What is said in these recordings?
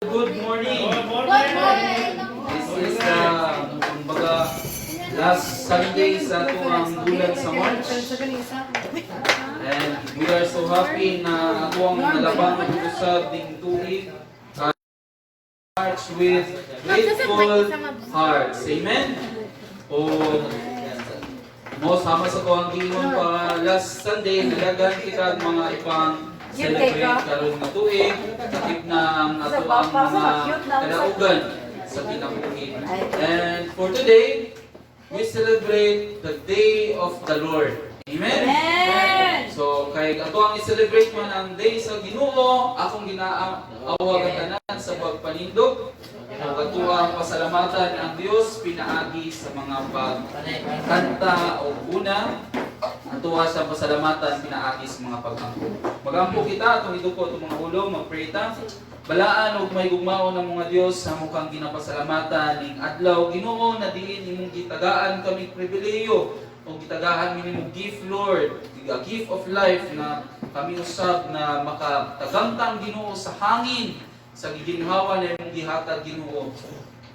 Good morning. Good morning. This is kumbaga, last Sunday sa tuwang bulan sa March. And we are so happy na ako ang nalabang mag-usap ding tuig. March with grateful hearts. Amen? O, sama sa tuwang gingon pa last Sunday, nalagan kita mga ibang celebrate karon nga tuig, sakit na ang ato ang mga kalaugan sa kinabuhi. And for today, we celebrate the Day of the Lord. Amen? Amen. So, kay ato ang i-celebrate man ang Day sa Ginoo, akong ginaawagan tanan sa pagpanindog. Ang katuwang pasalamatan ang Diyos pinaagi sa mga pagkanta o una. Natuwa sa pasalamatan pinaagi sa mga paghampo. Magampo kita atong iduko itong mga ulo, mag-pray ta. Balaan og may gugmao ng mga Dios sa mukhang ginapasalamatan ning adlaw Ginoo na diin imong gitagaan kami pribilehiyo o gitagahan mi nimong gift Lord, a gift of life na kami usab na makatagamtang Ginoo sa hangin sa giginhawa na imong gihatag Ginoo.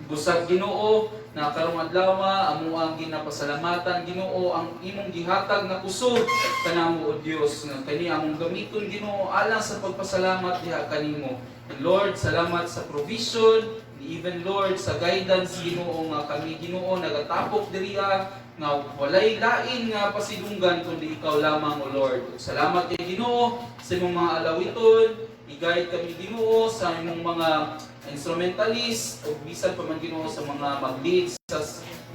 Busag Ginoo na karong adlaw amo ang ginapasalamatan Ginoo ang imong gihatag na kusog kanamo o Dios nga kani among gamiton Ginoo alang sa pagpasalamat diha kanimo. And Lord, salamat sa provision, even Lord sa guidance Ginoo nga kami Ginoo nagatapok diriya nga walay lain nga pasidunggan kundi ikaw lamang o Lord. Salamat kay Ginoo sa imong mga alawiton, i-guide kami Ginoo sa imong mga instrumentalist o bisan pa man Ginoo sa mga mag-lead sa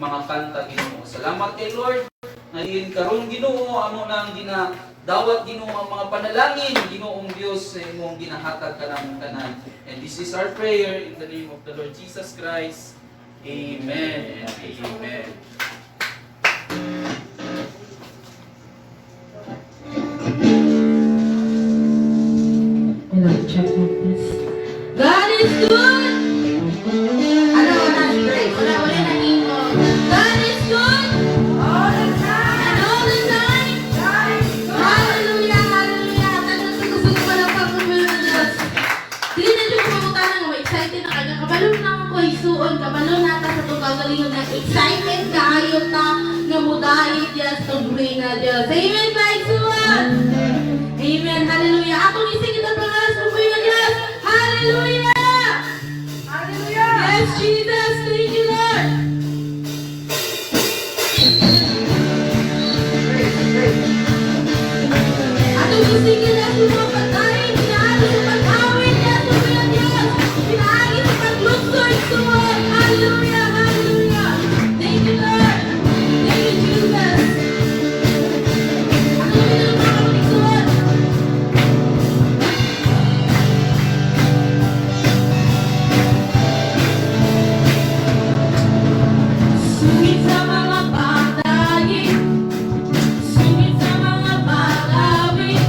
mga kanta Ginoo. Salamat kay Lord ngayon karon Ginoo amo nang ginadawat Ginoo ang mga panalangin Ginoong Dios sa imong ginahatag kanang tanan. And this is our prayer in the name of the Lord Jesus Christ. Amen and amen. Check this. God is good. Ano na straight? Wala na ito. God is good. All the time. And all the time. God is good. Hallelujah, hallelujah. Gusto ko pa lang pagpapalo ng Diyos. Dili na dyan pumunta na nga. Excited na kayo. Kabalon na ako isuon. Kabalon na ta sa itong kagalingon na excited kayo ta nga mudahit Diyos itong buhay na Diyos. Amen ba isuon? Amen. Hallelujah. Atong isingit ang pangalas ng buhay na Diyos. Hallelujah! Hallelujah! Yes, Jesus! Thank you, Lord! Atong isingit ang mga pagkain, pinaagi sa pag-awit niya sa buhay na Diyos. Pinaagi sa pag-luksoy sa mga. Hallelujah! Hallelujah! Thank you, Lord! Thank you, Jesus! Atong isingit ang mga kapatid. Sungit sa mga pagdaing, sungit sa mga pag-awit,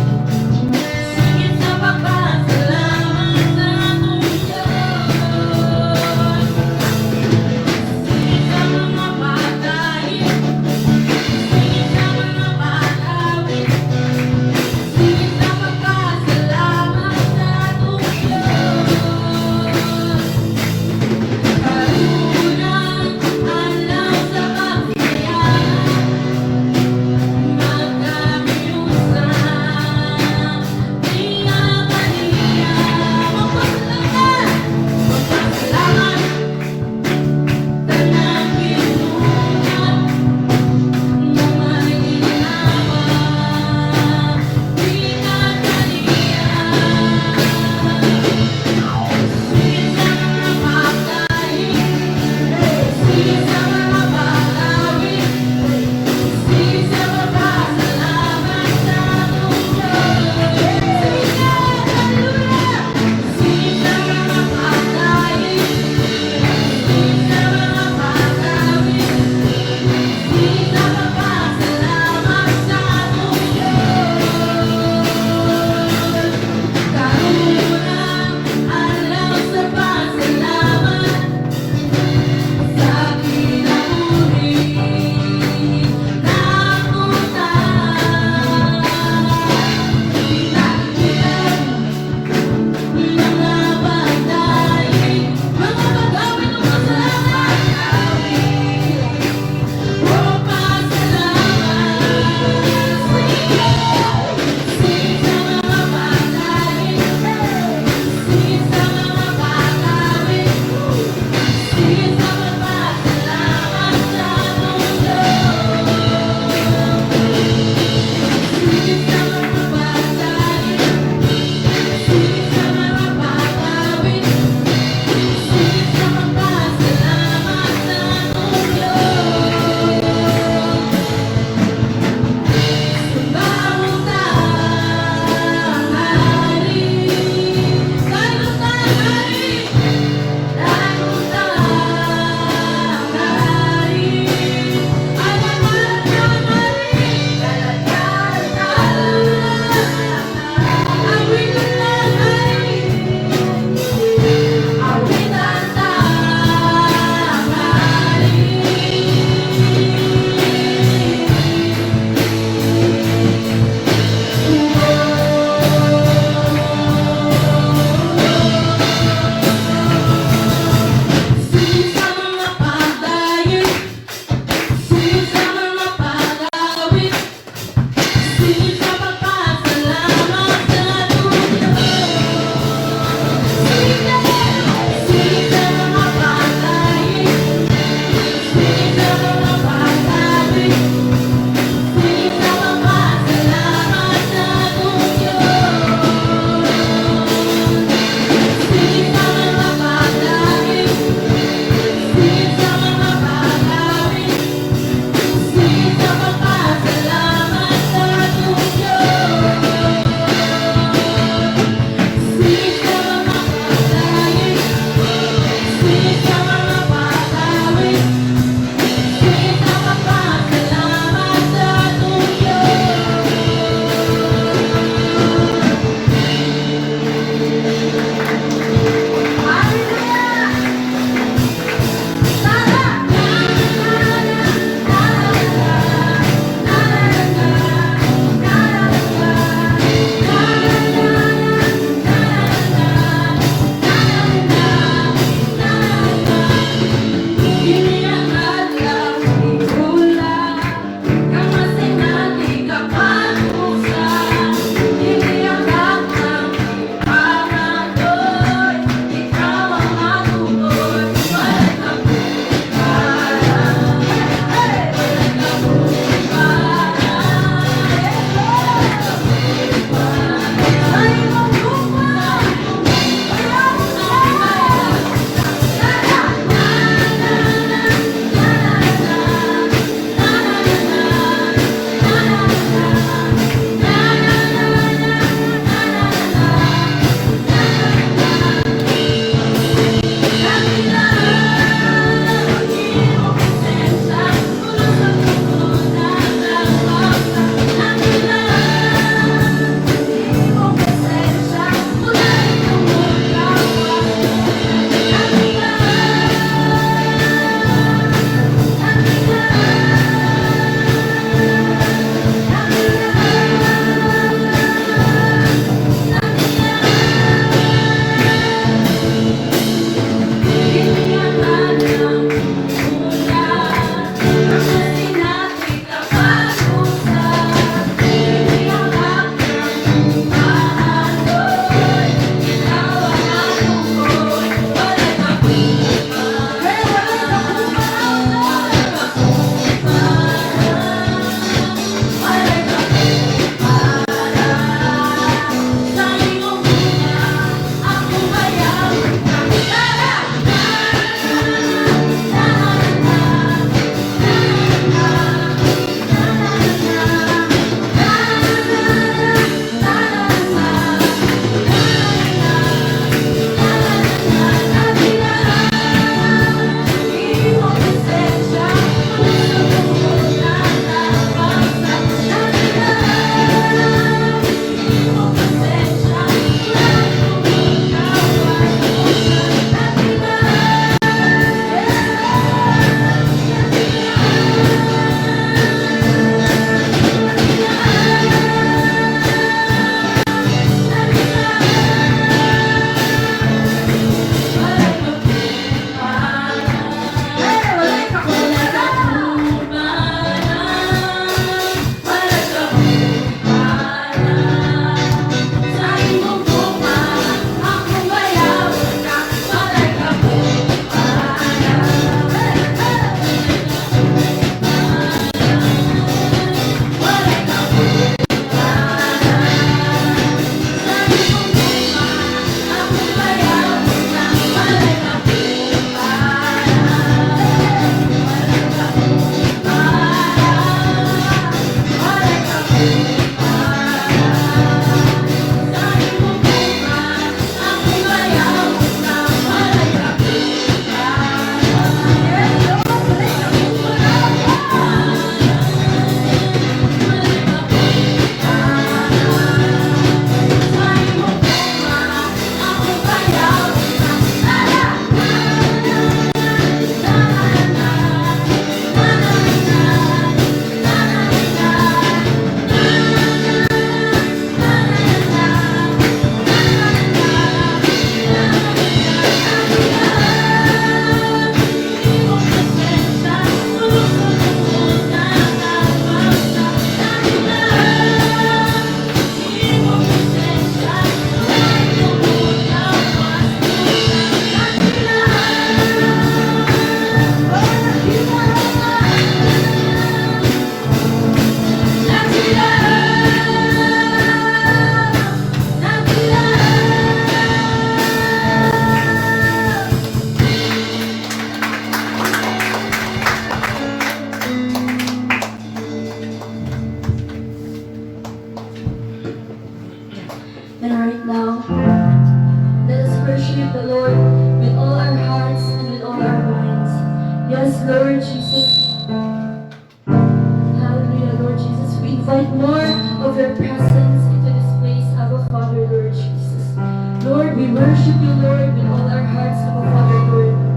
We worship you, Lord, with all our hearts, our Father, Lord.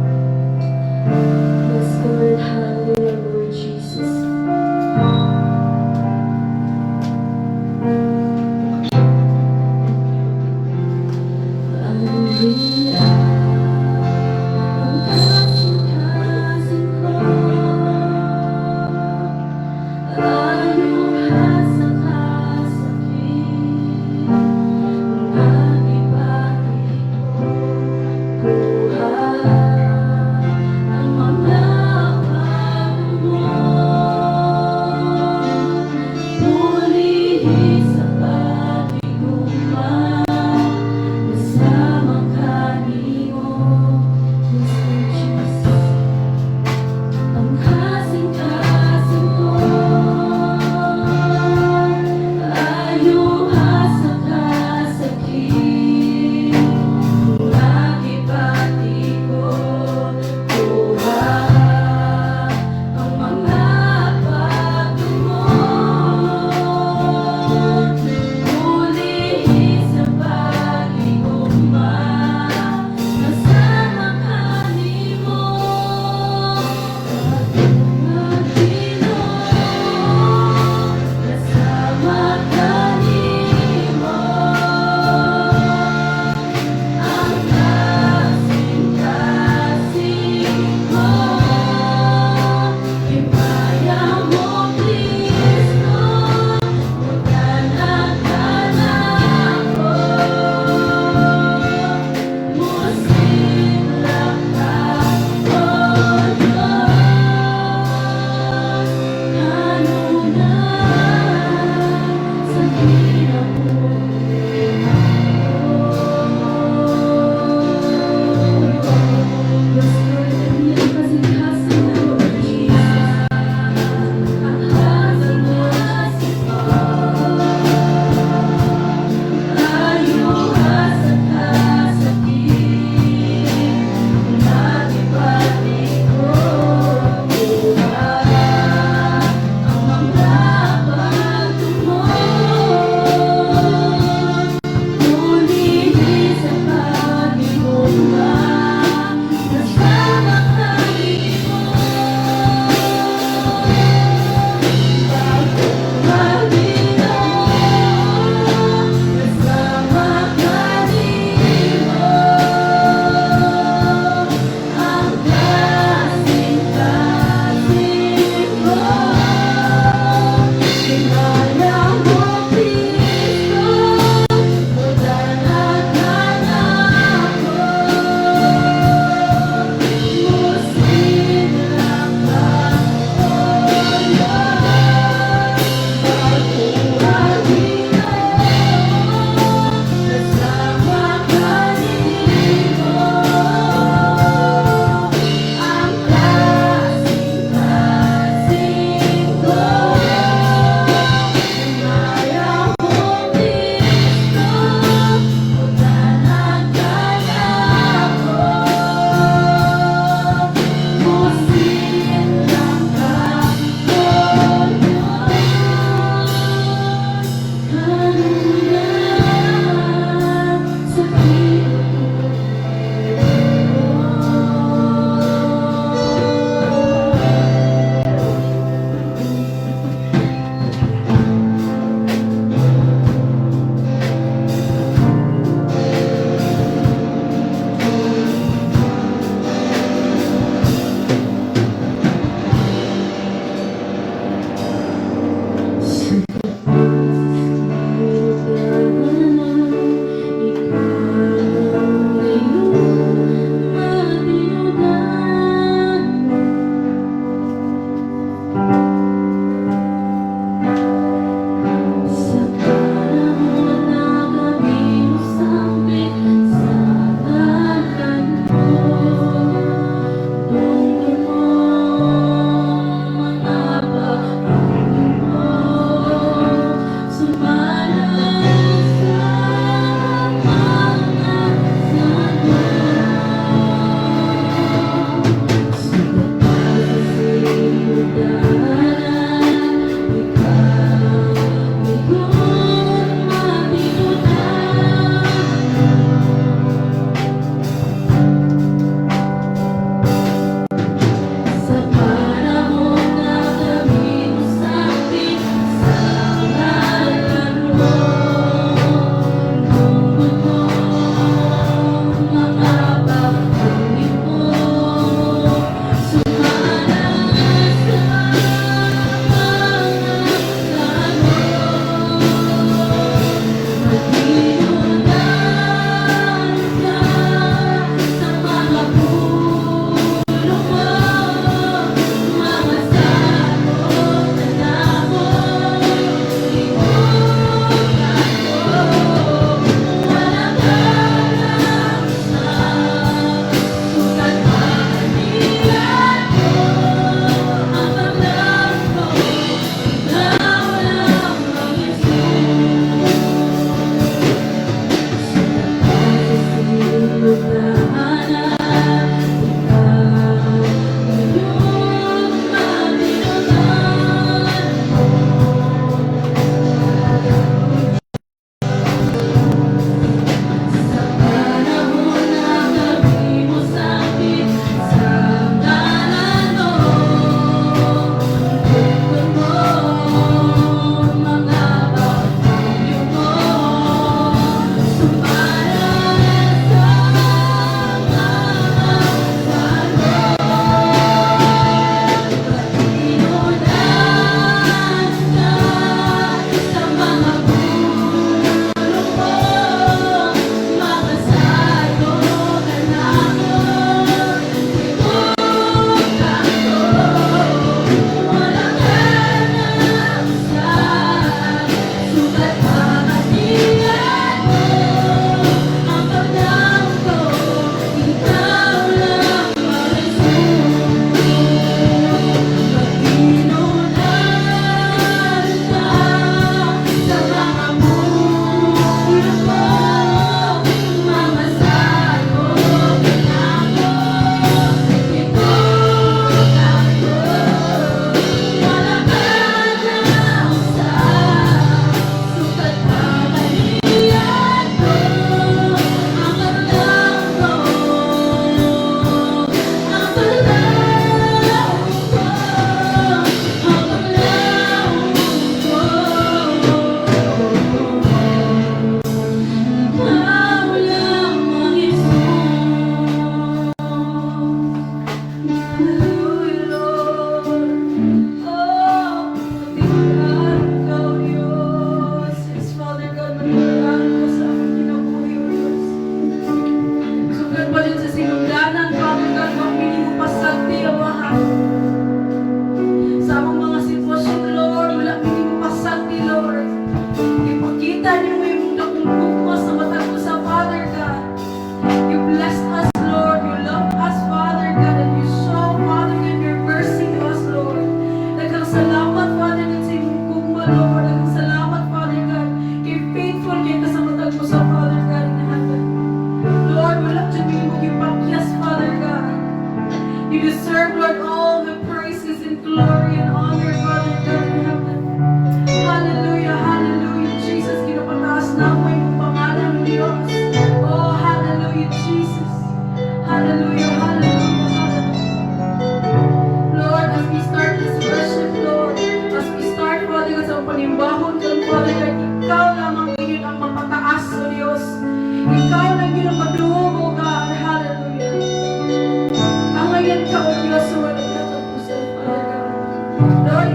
Yes, Lord. Hallelujah, Lord Jesus. Hallelujah.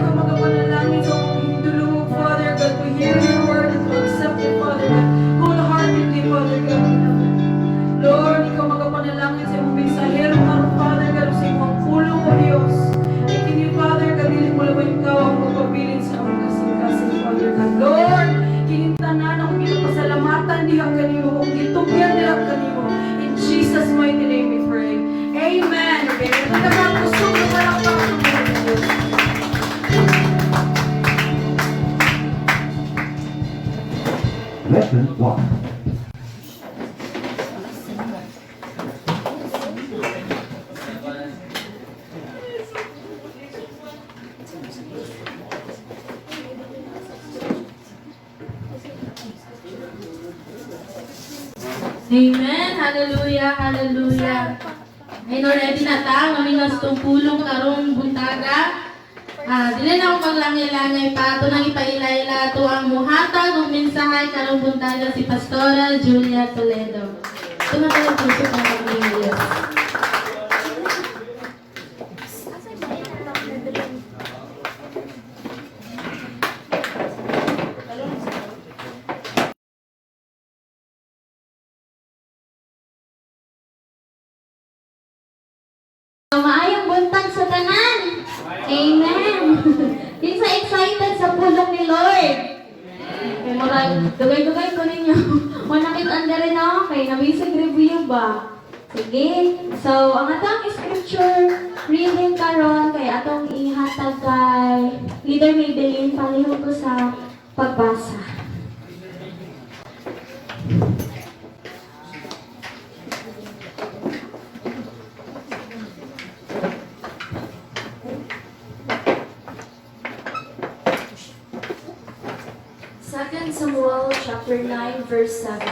ikaw magapanalangin sa aming dulog, Father God, to hear your word and to accept it, Father God, wholeheartedly, Father God. Lord, ikaw magapanalangin sa among mensahero karon, Father God, sa imong pulong o Dios. Kini, Father God, dili mo lang ikaw ang magpabilin sa among kasing-kasing, Father God. Lord, kining tanan ang ginapasalamatan diha kanimo, ug gitugyan diha kanimo. In Jesus' mighty name we pray. Amen. Okay, magandang gusto ko parang Lesson 1. Amen. Hallelujah. Hallelujah. Ayun, ready na ta. Mamingos itong pulong karong buntaga. Dili na ako maglangay-langay pa. Ito nang ipaila-ila. Ito ang muhatag ng mensahe karong buntaga si Pastora Julia Toledo. Ito na tayo puso ng Panginoon. Maayong buntag sa tanan. Amen. Di sa excited sa pulong ni Lord. Kay murag dugay-dugay ko ninyo. Mo nakita rin ako kay nabisig review ba. Sige. So, ang atong scripture reading karon kay atong ihatag kay Leader Maybelline, palihog ko sa pagbasa. Samuel chapter 9 verse 7.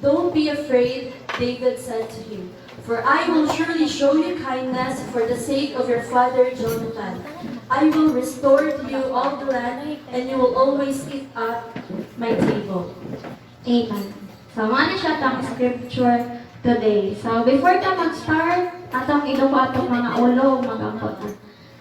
Don't be afraid, David said to him, for I will surely show you kindness for the sake of your father Jonathan. I will restore to you all the land, and you will always eat at my table. Amen. So, ano siya itong scripture today. So, before ka mag-start, atong iduko atong mga ulo, mag-angkot.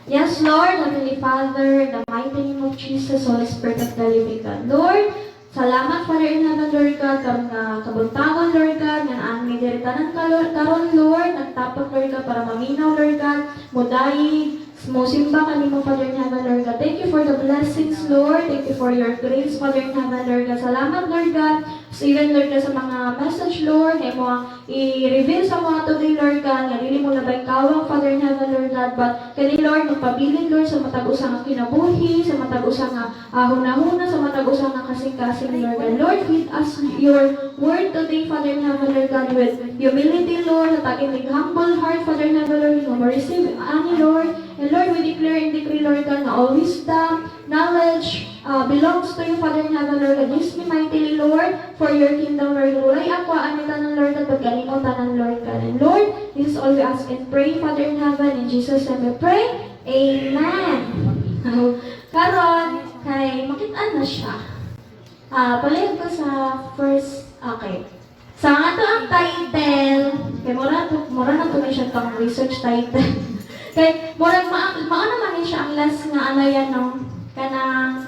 Yes, Lord, Heavenly Father, in the mighty name of Jesus, Holy Spirit of the living God. Lord, salamat, Father in heaven, Lord God, karon nga kabuntagon, Lord God, nga naan may diritanan karon, Lord, nagtapos, Lord God, para maminaw, Lord God, mudayi, musimba kanimo, Father in heaven, Lord God. Thank you for the blessings, Lord. Thank you for your grace, Father in heaven, Lord God. Salamat, Lord God. So even, Lord God, sa mga message, Lord, na mo i-reveal sa mga today, Lord God, nga dili mo labay kawang, Father in heaven, Lord God, but kani, Lord, magpabilin, Lord, sa matag-usa nga kinabuhi, sa matag-usa nga hunahuna, sa matag-usa nga kasing-kasing, Lord God. Lord, feed us your word today, Father in heaven, Lord God, with humility, Lord, at aking humble heart, Father in heaven, Lord, mo receive ani, Lord. And Lord, we declare and decree, Lord God, na all wisdom, knowledge, belongs to you, Father in heaven, Lord God. Use me mightily, Lord, for your kingdom, Lord God. Walay ako, anitanan, Lord God, pagkalimot tanan, Lord God. And Lord, this is all we ask and pray, Father in heaven. In Jesus' name we pray. Amen. Karon, kay makitaan na siya. Palayag ko sa first, okay. Sa nga to ang title, kay mura na to siya itong research title. Kay murag maano man ni siya ang last nga ano yan no kanang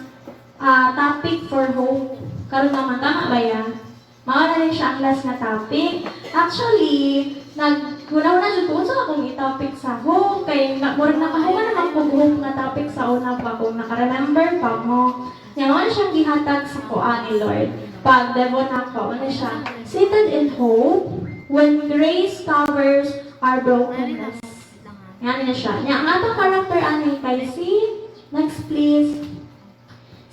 topic for hope. Karon naman tama ba yan? Maano rin siya ang last nga topic. Actually, una jud ko sa akong i-topic sa hope kay murag nakahuman naman kog hope nga topic sa una pa kung naka-remember pa mo. Nga ano siyang gihatag sa kuan ni Lord. Pag devon ako, ano siya? Seated in hope when grace covers our brokenness. Yan na siya. Ang atong character ani kay si, next please,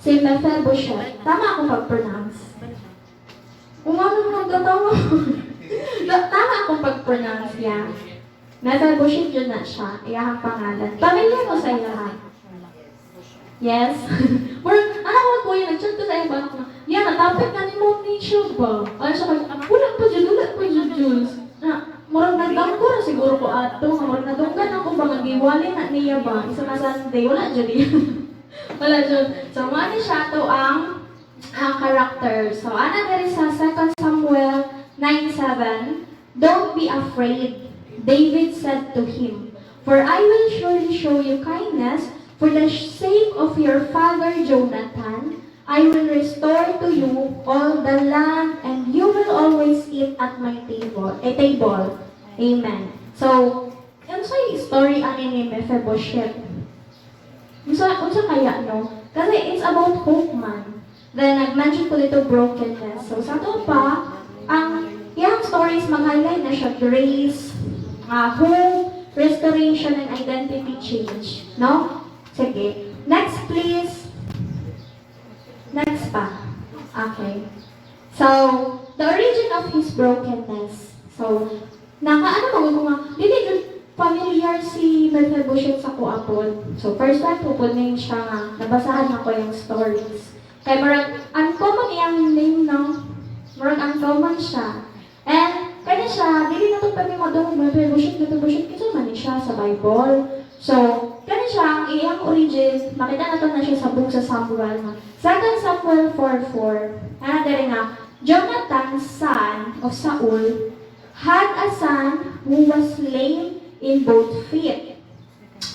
si Mephibosheth. Tama ako pag-pronounce. Kung ano nagtatawa. Tama akong pag-pronounce yan. Mephibosheth yun na siya. Iyahang pangalan. Pamilya mo sa iyahan. Yes? Anak ko yun, nag-chat ko sa iyo ba? Yan, natapit na ni Monisha ba? Ano siya kayo? Wala pa dyan, Jules. Murag nagdangko na siguro ko ato, murag nadunggan ako ba mag-iwali na niya ba? Isa na Sunday, wala dyan yan. Wala dyan. So, mani siya to ang character. So, ana diri sa 2 Samuel 9:7, don't be afraid, David said to him, for I will surely show you kindness For the sake of your father Jonathan, I will restore to you all the land, and you will always eat at my table. Amen. So, yun sa story ani ni Mephibosheth. Unsa kaya, no? Kasi it's about hope man. Then, nag-mention ko dito brokenness. So, sa ito pa, ang iyang stories mag-highlight na siya grace, hope, restoration, and identity change. No? Sige. Next, please. Next pa. Okay. So, the origin of his brokenness. So, ano mo nga, dili familiar si Mephibosheth sa kuapon. So, first time pupunin siya nga, nabasahan ako yung stories. Kaya marang uncommon iyang name, no? Marang uncommon siya. And, kaya siya, dili na ito pa may madong Mephibosheth, kasi man siya sa Bible. So, kaya siya, ang iyang origin, makita na ito na siya sa book sa Samuel. 2 Samuel 4:4. Dere nga, Jonathan, son of Saul, had a son who was lame in both feet.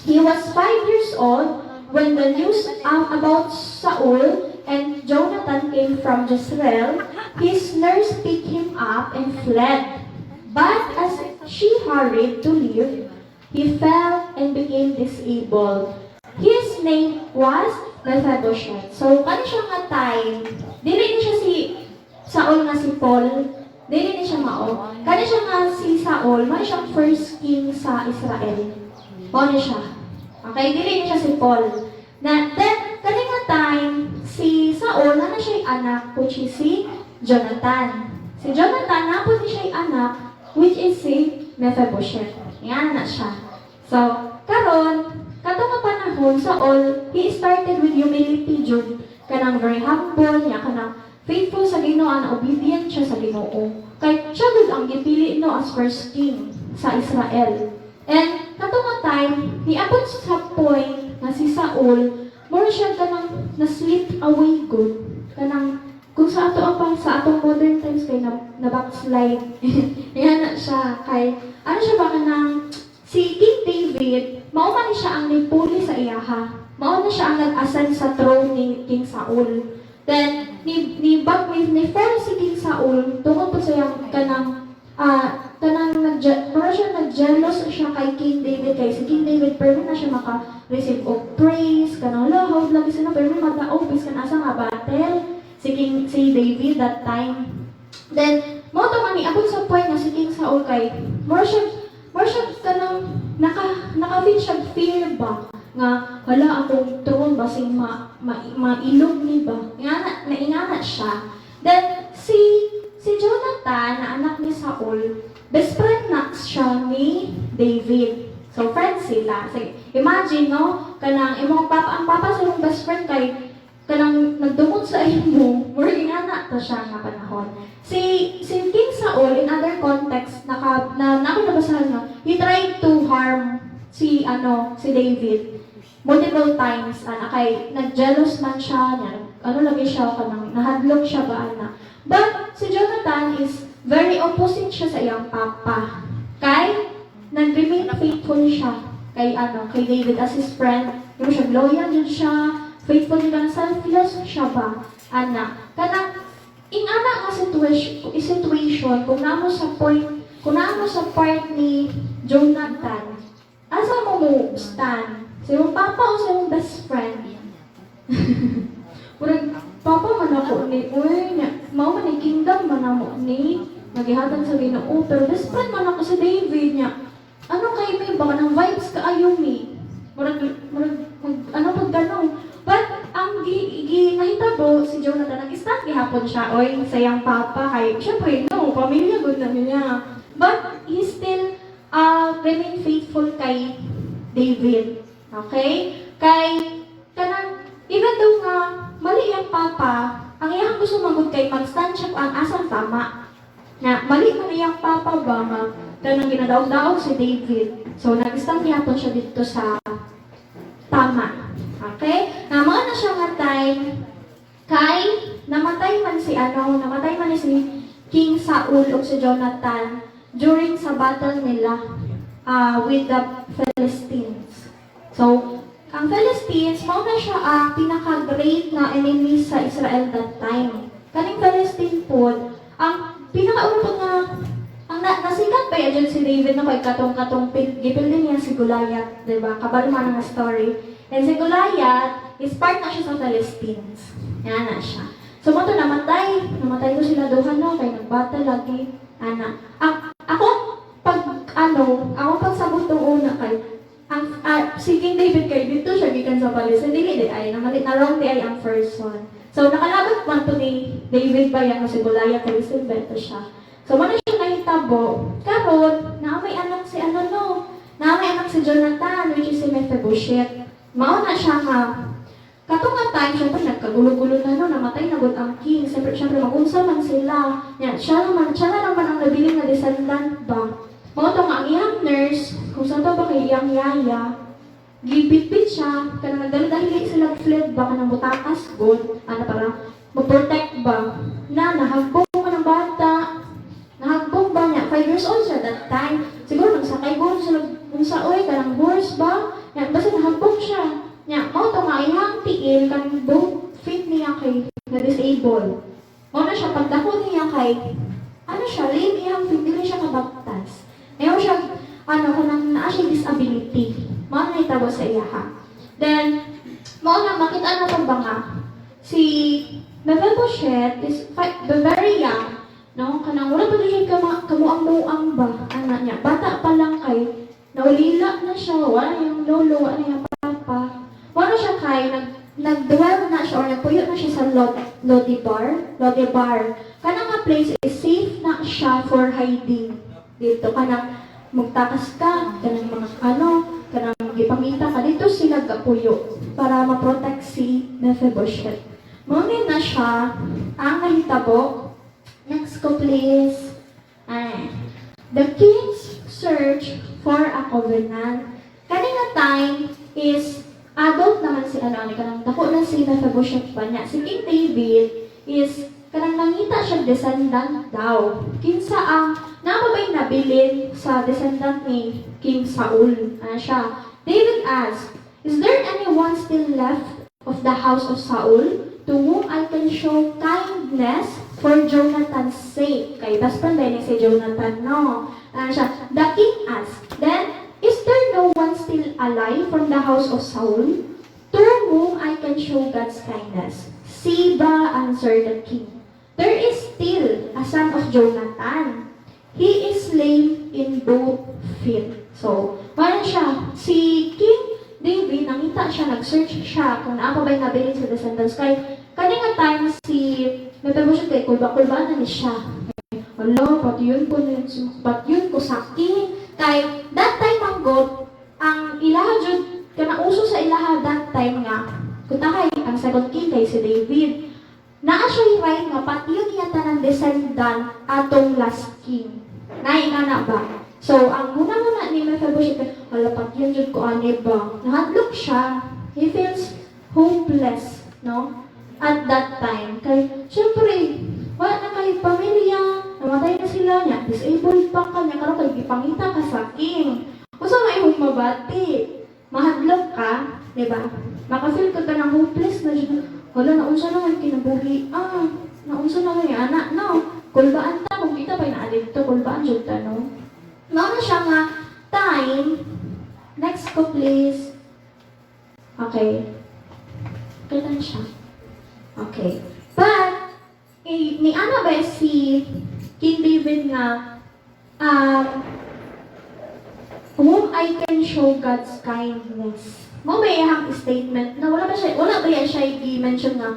He was 5 years old when the news about Saul and Jonathan came from Jezreel. His nurse picked him up and fled. But as she hurried to leave, he fell and became disabled. His name was Mephibosheth. So, kani siya nga time, dili ni siya si Saul nga si Paul, dili ni siya mao. Kani siya nga si Saul, mao siyang first king sa Israel. Mao ni siya. Okay, dili ni siya si Paul. Na then kani nga time si Saul na siya anak which is si Jonathan. Si Jonathan na po ni siya anak which is si Mephibosheth. Yan na siya. So, karon kato nga panahon Saul, he started with humility jud. Kanang very humble, niya kanang faithful sa Ginoo, na obedient siya sa Ginoo. Kay siya gud ang gipili no as first king sa Israel. And kato nga time, niabot sa point na si Saul, more siya kanang na-slip away good. Kanang kung sa ato ang sa atong modern times kay na backslide. Yan na siya kay ano siya ba kanang si King David, mao man siya ang nipuli sa iyaha. Mao na siya ang nag-ascend sa throne ni King Saul. Then ni fall si King Saul tungod po sa kanang nag-jealous siya kay King David kay si King David pero na siya maka-receive of praise kanang lahawd lagi sila pero magdaog bis kan asa nga battle si David that time. Then mo to man niabot sa point na si King Saul kay more siya kanang naka-feel siya fear ba nga wala akong throne basing mailog ni ba naingana siya. Then si Jonathan na anak ni Saul, best friend na siya ni David. So friends sila. So, imagine no, kanang imong ang papa sa imong best friend kay kanang nagdumot sa imo, more ingana to siya nga panahon. Si King Saul in other context nabasahan nga, he tried to harm si David multiple times kay nag-jealous man siya lagi siya kanang nahadlok siya ba ana. But si Jonathan is very opposite siya sa iyang papa. Kay nag-remain faithful siya kay David as his friend. Yung siya loyal din siya, faithful din kanang selfless siya ba ana. Kanang ingana nga situation kung naamo sa part ni Jonathan, asa mo stand? Sa iyong papa o sa iyong best friend? Murag, papa man ako ni, mao man ni kingdom man ako ni, nagihatan sa Ginoo, pero best friend man ako sa David niya. Ano kay may baka ng vibes ka ayaw mi? Murag, pag ganun. But, ang ginahitabo si Jonathan, nag-stand gihapon siya, sa iyang papa, kay, syempre, no, pamilya good na niya. But, he still remain faithful kay David. Okay? Kay, even though nga, mali ang papa, ang iyang gusto magod kay mag-stand siya ang asang tama. Na, mali man iyang papa ba, kanang ginadaog-daog si David. So, nag-stand gihapon siya dito sa tama. Okay? Mga na siya nga time, kay namatay man ni si King Saul o si Jonathan during sa battle nila with the Philistines. So, ang Philistines, mao na siya ang pinaka-great na enemy sa Israel that time. Kaning Philistine po, ang pinaka-upo nga, ang nasikat pa yun si David na kay katong-katong gipil din niya si Goliath, diba? Kabalma nga story. And si Goliath is part na siya sa Philistines. Yan na siya. So, mato namatay ko sila duhan no, kay nagbata lagi, ana. Ako pagsabot tong una kay, si King David kay dito siya gikan sa Palestine, dili di ay namalit na wrong di ay ang first one. So nakalabat man to ni David ba yan kasi Goliath kay Silveto siya. So man siya nahitabo. Karon na may anak si na may anak si Jonathan which is si Mephibosheth. Mao na siya nga katong nga time syempre nagkagulo-gulo na namatay na gud ang king. Syempre magunsa man sila. Yan siya na naman ang nabiling na descendant ba. Mao to nga ang iyang nurse kung saan to ba kay iyang yaya gipit-pit siya, kanang nagdala-dahili sila fled ba, kanang butakas, good, para mag-protect ba, na nahagbong ka ng bata, nahagbong ba niya, 5 years old siya that time, siguro nagsakay ko sila, kung sa oy, kanang horse ba, yan, basta nahagbong siya, yan, mao to nga, ihang tiil, kanang both feet niya kay, na-disable, mao na siya, pagdako niya kay, siya, lame, ihang feet, hindi siya kabaktas, ngayon siya, kanang naa siya disability, mao na itabo sa iya ha. Then, mao na makita na pag nga si Mephibosheth is very young, no? Kanang wala pa siya kamuang-muang ba, anak niya. Bata pa lang kay naulila na siya, wala yung lolo, wala yung papa. Wala siya kay nag-dwell na siya or nagpuyo na siya sa Lodebar. Kanang nga place is safe na siya for hiding. Dito kanang magtakas ka, kanang mga kanang ipangita ka dito sila gapuyo para ma-protect si Mephibosheth. Muna na siya ang nahitabo. Next ko please. The king's search for a covenant. Kanina time is adult naman si kanang dako na si Mephibosheth pa niya. Si King David is kanang nangita siya descendant daw. Kinsa ang napabay nabilin sa descendant ni King Saul. Siya. David asked, "Is there anyone still left of the house of Saul to whom I can show kindness for Jonathan's sake?" Kay best friend ni si Jonathan, no? Siya. The king asked, "Then, is there no one still alive from the house of Saul to whom I can show God's kindness?" Siba answered the king, "There is still a son of Jonathan. He is lame in both feet." So, wala siya. Si King David, nangita siya, nag-search siya kung naapa ba'y nabilin sa descendants. Kay, kanina time si Mephibosheth kay kulba-kulba na ni siya. Wala, pati yun ko sa king. Kay, that time ang God, ang ilaha jud, kanauso sa ilaha that time nga, kutahay, ang second king kay si David. Naa siya right nga, pati yun yata ng descendant atong last king. Naingana ba? So, ang muna-muna ni Mephibosheth, wala pati yun jud ko ani ba? Nahadlok siya. He feels hopeless, no? At that time. Kay, syempre, wala na kay pamilya, namatay na sila niya, disabled pa ka niya, karon kay ipangita ka sa king. Kung saan may humabati, mahadlok ka, diba? Makafeel ka ng hopeless na siya. Wala, naunsa naman kinabuhi. Naunsa naman yung anak, no? Kulbaan ta, kung kita pa'y naalit to, kulbaan jud ta, no? Mao na siya nga time. Next ko, please. Okay. Kita na siya. Okay. But, ni ano ba si King David nga, whom I can show God's kindness. Mo ba iyang statement na wala ba siya i-mention nga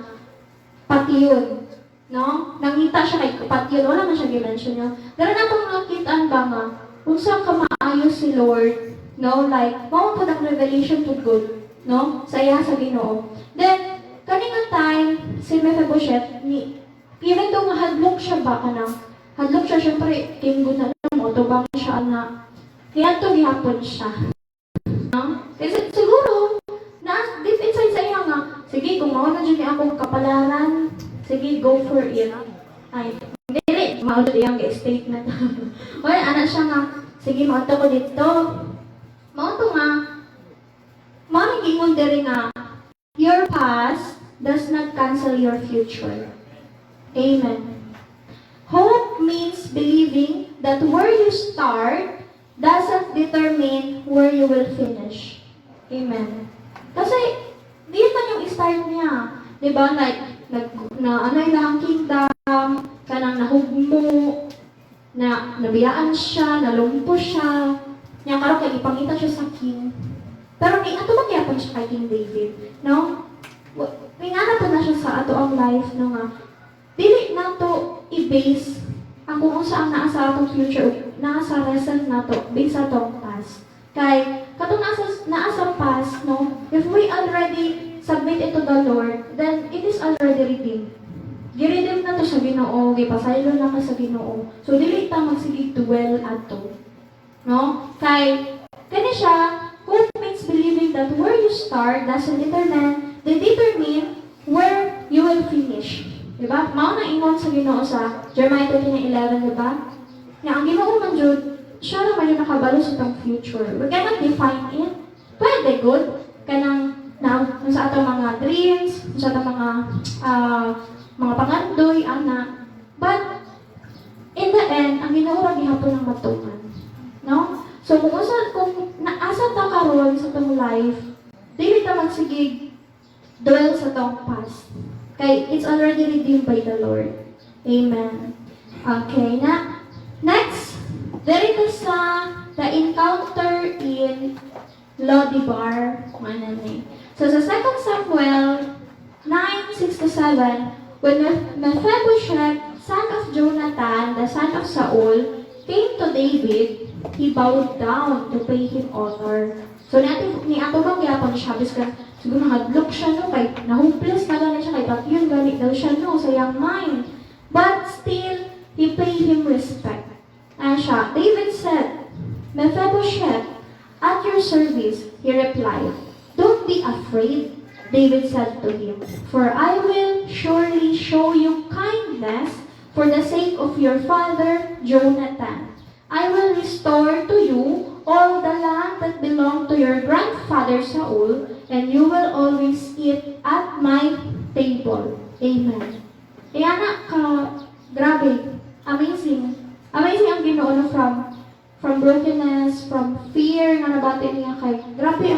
pati yun, no? Nangita siya kay pati yun, wala man siya i-mention yun. Pero na itong nakitaan ba nga, kung saan ka maayos si Lord, no? Like, mo po ng revelation to good, no? Sa iya sa Ginoo. Then, kanina time, si Mephibosheth, even though hadlok siya ba ka na, hadlok siya, syempre, king good na lang, otobang siya na, kaya ito gihapon siya. No? Kasi siguro, deep inside sa iya nga, sige, kung mauna dyan niya akong kapalaran, sige, go for it. Ay, hindi, mauna dyan yung statement. Well, anak siya nga, sige, maunta ko dito. Maunta nga, ingon diri nga, your past does not cancel your future. Amen. Hope means believing that where you start doesn't determine where you will finish. Amen. Kasi, di man yung start niya. Diba? Like, ano yung kingdom, kanang nahugmo, na nabiyaan siya, nalumpo siya, niya karon kay ipangita siya sa king. Pero may ato magyapon siya kay King David, no? May nga na siya sa ato ang life, no nga. Dili na to i-base ang kung saan naa sa atong future, naa sa present na to, based sa atong past. Kay, katong naa sa past, no? If we already submit it to the Lord, then it is already redeemed. Giredeem na to sa Ginoo, gipasaylo na ka sa Ginoo. So dili ta magsigig dwell ato. No? Kay kani siya, hope means believing that where you start doesn't determine where you will finish. Diba? Mao na ingon sa Ginoo sa Jeremiah 29:11, diba? Nga ang Ginoo man jud, siya ra man yung nakabalo sa tong future. We cannot define it. Pwede good kanang sa atong mga dreams, sa atong mga pangandoy, anak. But, in the end, ang Ginoo ra gihapon ng matuman. No? So, kung naasa ta karon sa tong life, dili ta magsigig dwell sa tong past. Kay, it's already redeemed by the Lord. Amen. Okay, next, there is the encounter in Lodibar. So, sa 2 Samuel 9:6-7, when Mephibosheth, son of Jonathan, the son of Saul, came to David, he bowed down to pay him honor. So, ni ato bang yapon siya, biskan, siguro nahadlok siya, no, kay nahopeless na gano'n siya, kay patyon galit daw siya, no, sa young mind. But still, he paid him respect. And siya, David said, Mephibosheth, at your service, he replied, don't be afraid, David said to him, for I will surely show you kindness for the sake of your father Jonathan. I will restore to you all the land that belonged to your grandfather Saul, and you will always eat at my table. Amen. Kaya grabe, amazing. Amazing ang Ginoo from brokenness, from fear nga nabati niya kay. Grabe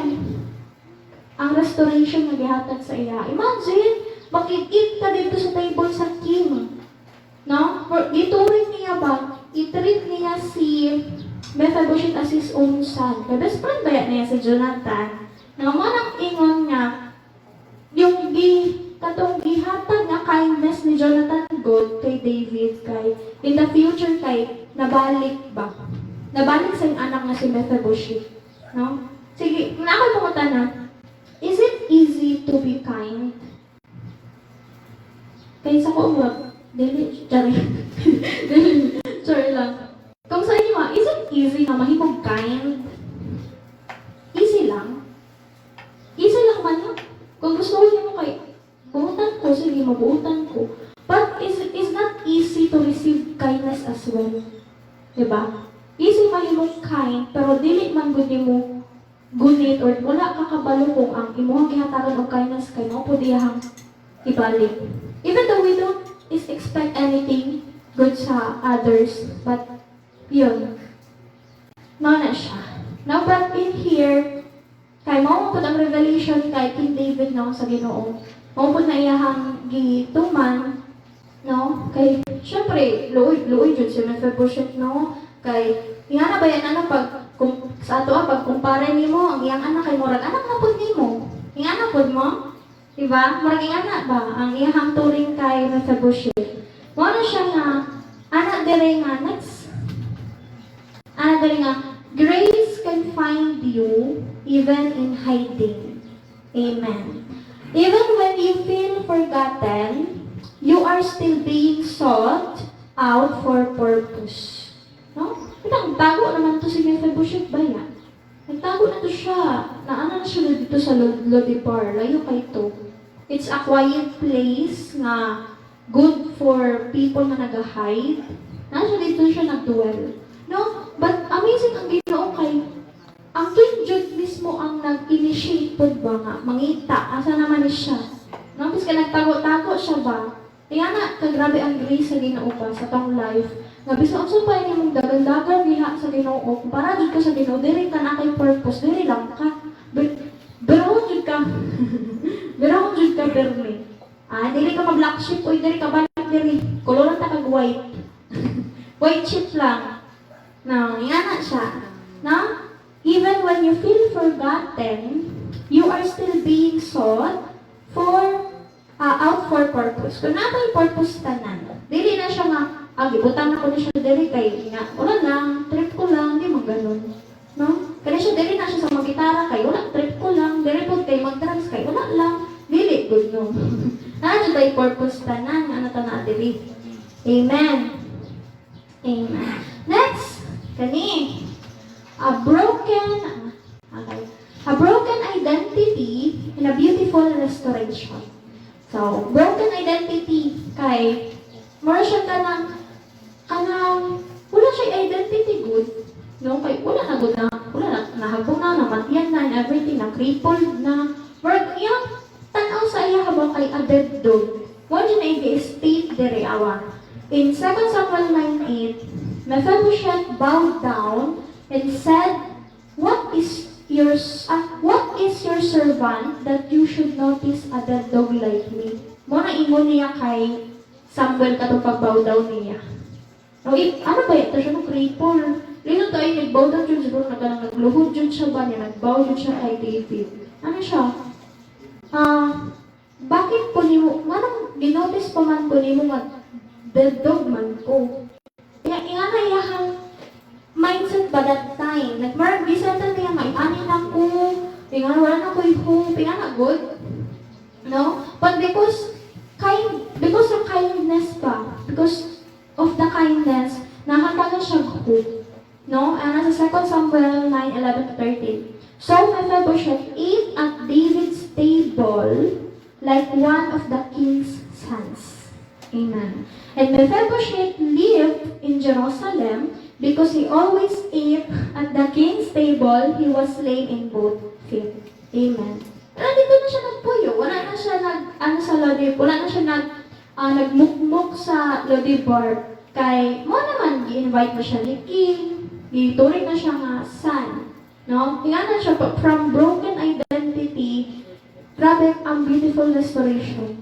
ang restoration na gihatag sa iya. Imagine, makikita dito sa table sa king. No? Ituring niya ba? I-treat niya si Mephibosheth as his own son. Kaya best friend ba niya si Jonathan? Na manang ingon niya, yung katong gihatag nga kindness ni Jonathan God kay David, kay in the future kay nabalik ba? Nabalik sa yung anak nga si Mephibosheth. No? Sige, kung ako pumunta na, is it easy to be kind? Kaysa ko, dili, sorry lang. Kung sa inyo, is it easy na mahimong kind? Easy lang. Easy lang man yun. Kung gusto mo kay, buutan ko, sige, mabuutan ko. But it's not easy to receive kindness as well. Diba? Easy mahimong kind, pero dili man gud mo gunit or wala kakabalo kung ang imuhang gihatagan og kindness kay mao po diyang ibalik. Even though we don't expect anything good sa others, but yun. Na siya. Now, but in here, kay mao po ang revelation kay King David no sa Ginoo. Mao po na iyahang gituman, no? Kay syempre, luoy jud si Mephibosheth no. Kay nga na ba yan kung sa ato pag kumpara nimo ang iyang anak kay murag anak na pud nimo. Iyang anak pud mo, diba? Murag iyang anak ba ang iyang turing kay Mephibosheth. Mo na siya nga anak dire nga next. Anak dire nga grace can find you even in hiding. Amen. Even when you feel forgotten, you are still being sought out for purpose. No? Pinang tago naman to si Mephibosheth ba yan? Nagtago na to siya. Naana na siya dito sa Lodibar. Layo kay to. It's a quiet place na good for people na nag-hide. Nasa dito siya nag-dwell. No? But amazing ang Ginoo kay ang King Jude mismo ang nag-initiate po ba nga, mangita, asa naman ni siya. No, bis ka nagtago-tago siya ba? Kaya na, kagrabe ang grace sa Ginoo pa sa tong life. Nga biso ang sumpay niya mong dagan-dagan diha sa Ginoo, para jud ka sa Ginoo, diri ka na kay purpose, diri lang ka. Pero jud ka. Pero jud ka perme. Dili ka ma-black sheep, oy diri ka balik diri. Koloran ta kag white. White sheep lang. No, ingana siya. No? Even when you feel forgotten, you are still being sought out for purpose. Kung natay purpose tanan, dili na siya nga, gibutang na ko na siya dili kay nga, wala lang, trip ko lang, di man ganun. No? Kaya siya dili na siya sa mag-gitara kay wala, trip ko lang, dili po kay mag-drums kay wala lang, dili good no. Ano tay purpose tanan, ano ta na dili. Amen. Amen. Next, kani a broken identity and a beautiful restoration. So, broken identity kay mura siya kanang wala siya identity good. No, kay wala na good na, wala na nahagpong na, namatiyan na, and everything na crippled na. Mura yung tanaw sa iya habang kay a dead dog. One dyan ay state dere awa. In 2 Samuel 9:8, Mephibosheth bowed down and said, What is your servant that you should notice a dead dog like me? Muna ingon niya kay Samuel katong pag-bow down niya. No, ano ba ito siya? Cripple. Lino tayo nag-bow down dyan siguro nagluhod dyan siya ba niya? Nag-bow dyan siya kay David. Ano siya? Bakit po niyo, manang dinotice pa man po niyo nga dead dog man ko? Ingana iyahang mindset ba that time? Nagmarag bisatan niya nga, ani na ko, ingana wala na ko hope, ingana good. No? But because of kindness pa, because of the kindness, nakataga siya hope. No? And sa 2 Samuel 9:11-13. So Mephibosheth ate at David's table like one of the king's sons. Amen. And Mephibosheth lived in Jerusalem because he always ate at the king's table. He was lame in both feet. Amen. Pero dito na siya nagpuyo. Wala na siya sa lodi. Wala na siya nagmukmuk sa lodi bar. Kay, mo naman, i-invite na siya ni king. Ituring na siya nga son. No? Tingnan na siya from broken identity. Grabe ang beautiful restoration.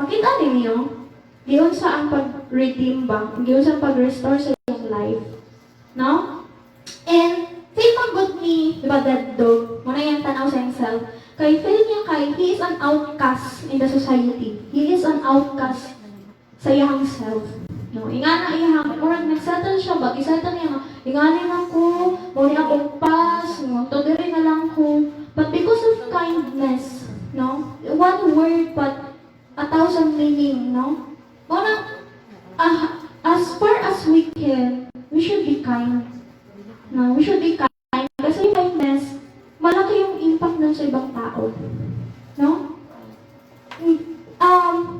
Makita ninyo, diyon sa ang pag-redeem ba? Diyon sa pag-restore sa iyong life. No? And, feel mo good ni, diba, dead dog? Muna yung tanaw sa himself. Kay feel niya he is an outcast in the society. He is an outcast sa iyang self. No? Ingana iyang, or nag-settle siya ba? I-settle niya nga, inganin ako, muli akong pass, todiri na lang ko. But because of kindness, no? One word, but 1,000 meaning, no? Muna, as far as we can, we should be kind. No, we should be kind. Kasi yung kindness, malaki yung impact nun sa ibang tao. No?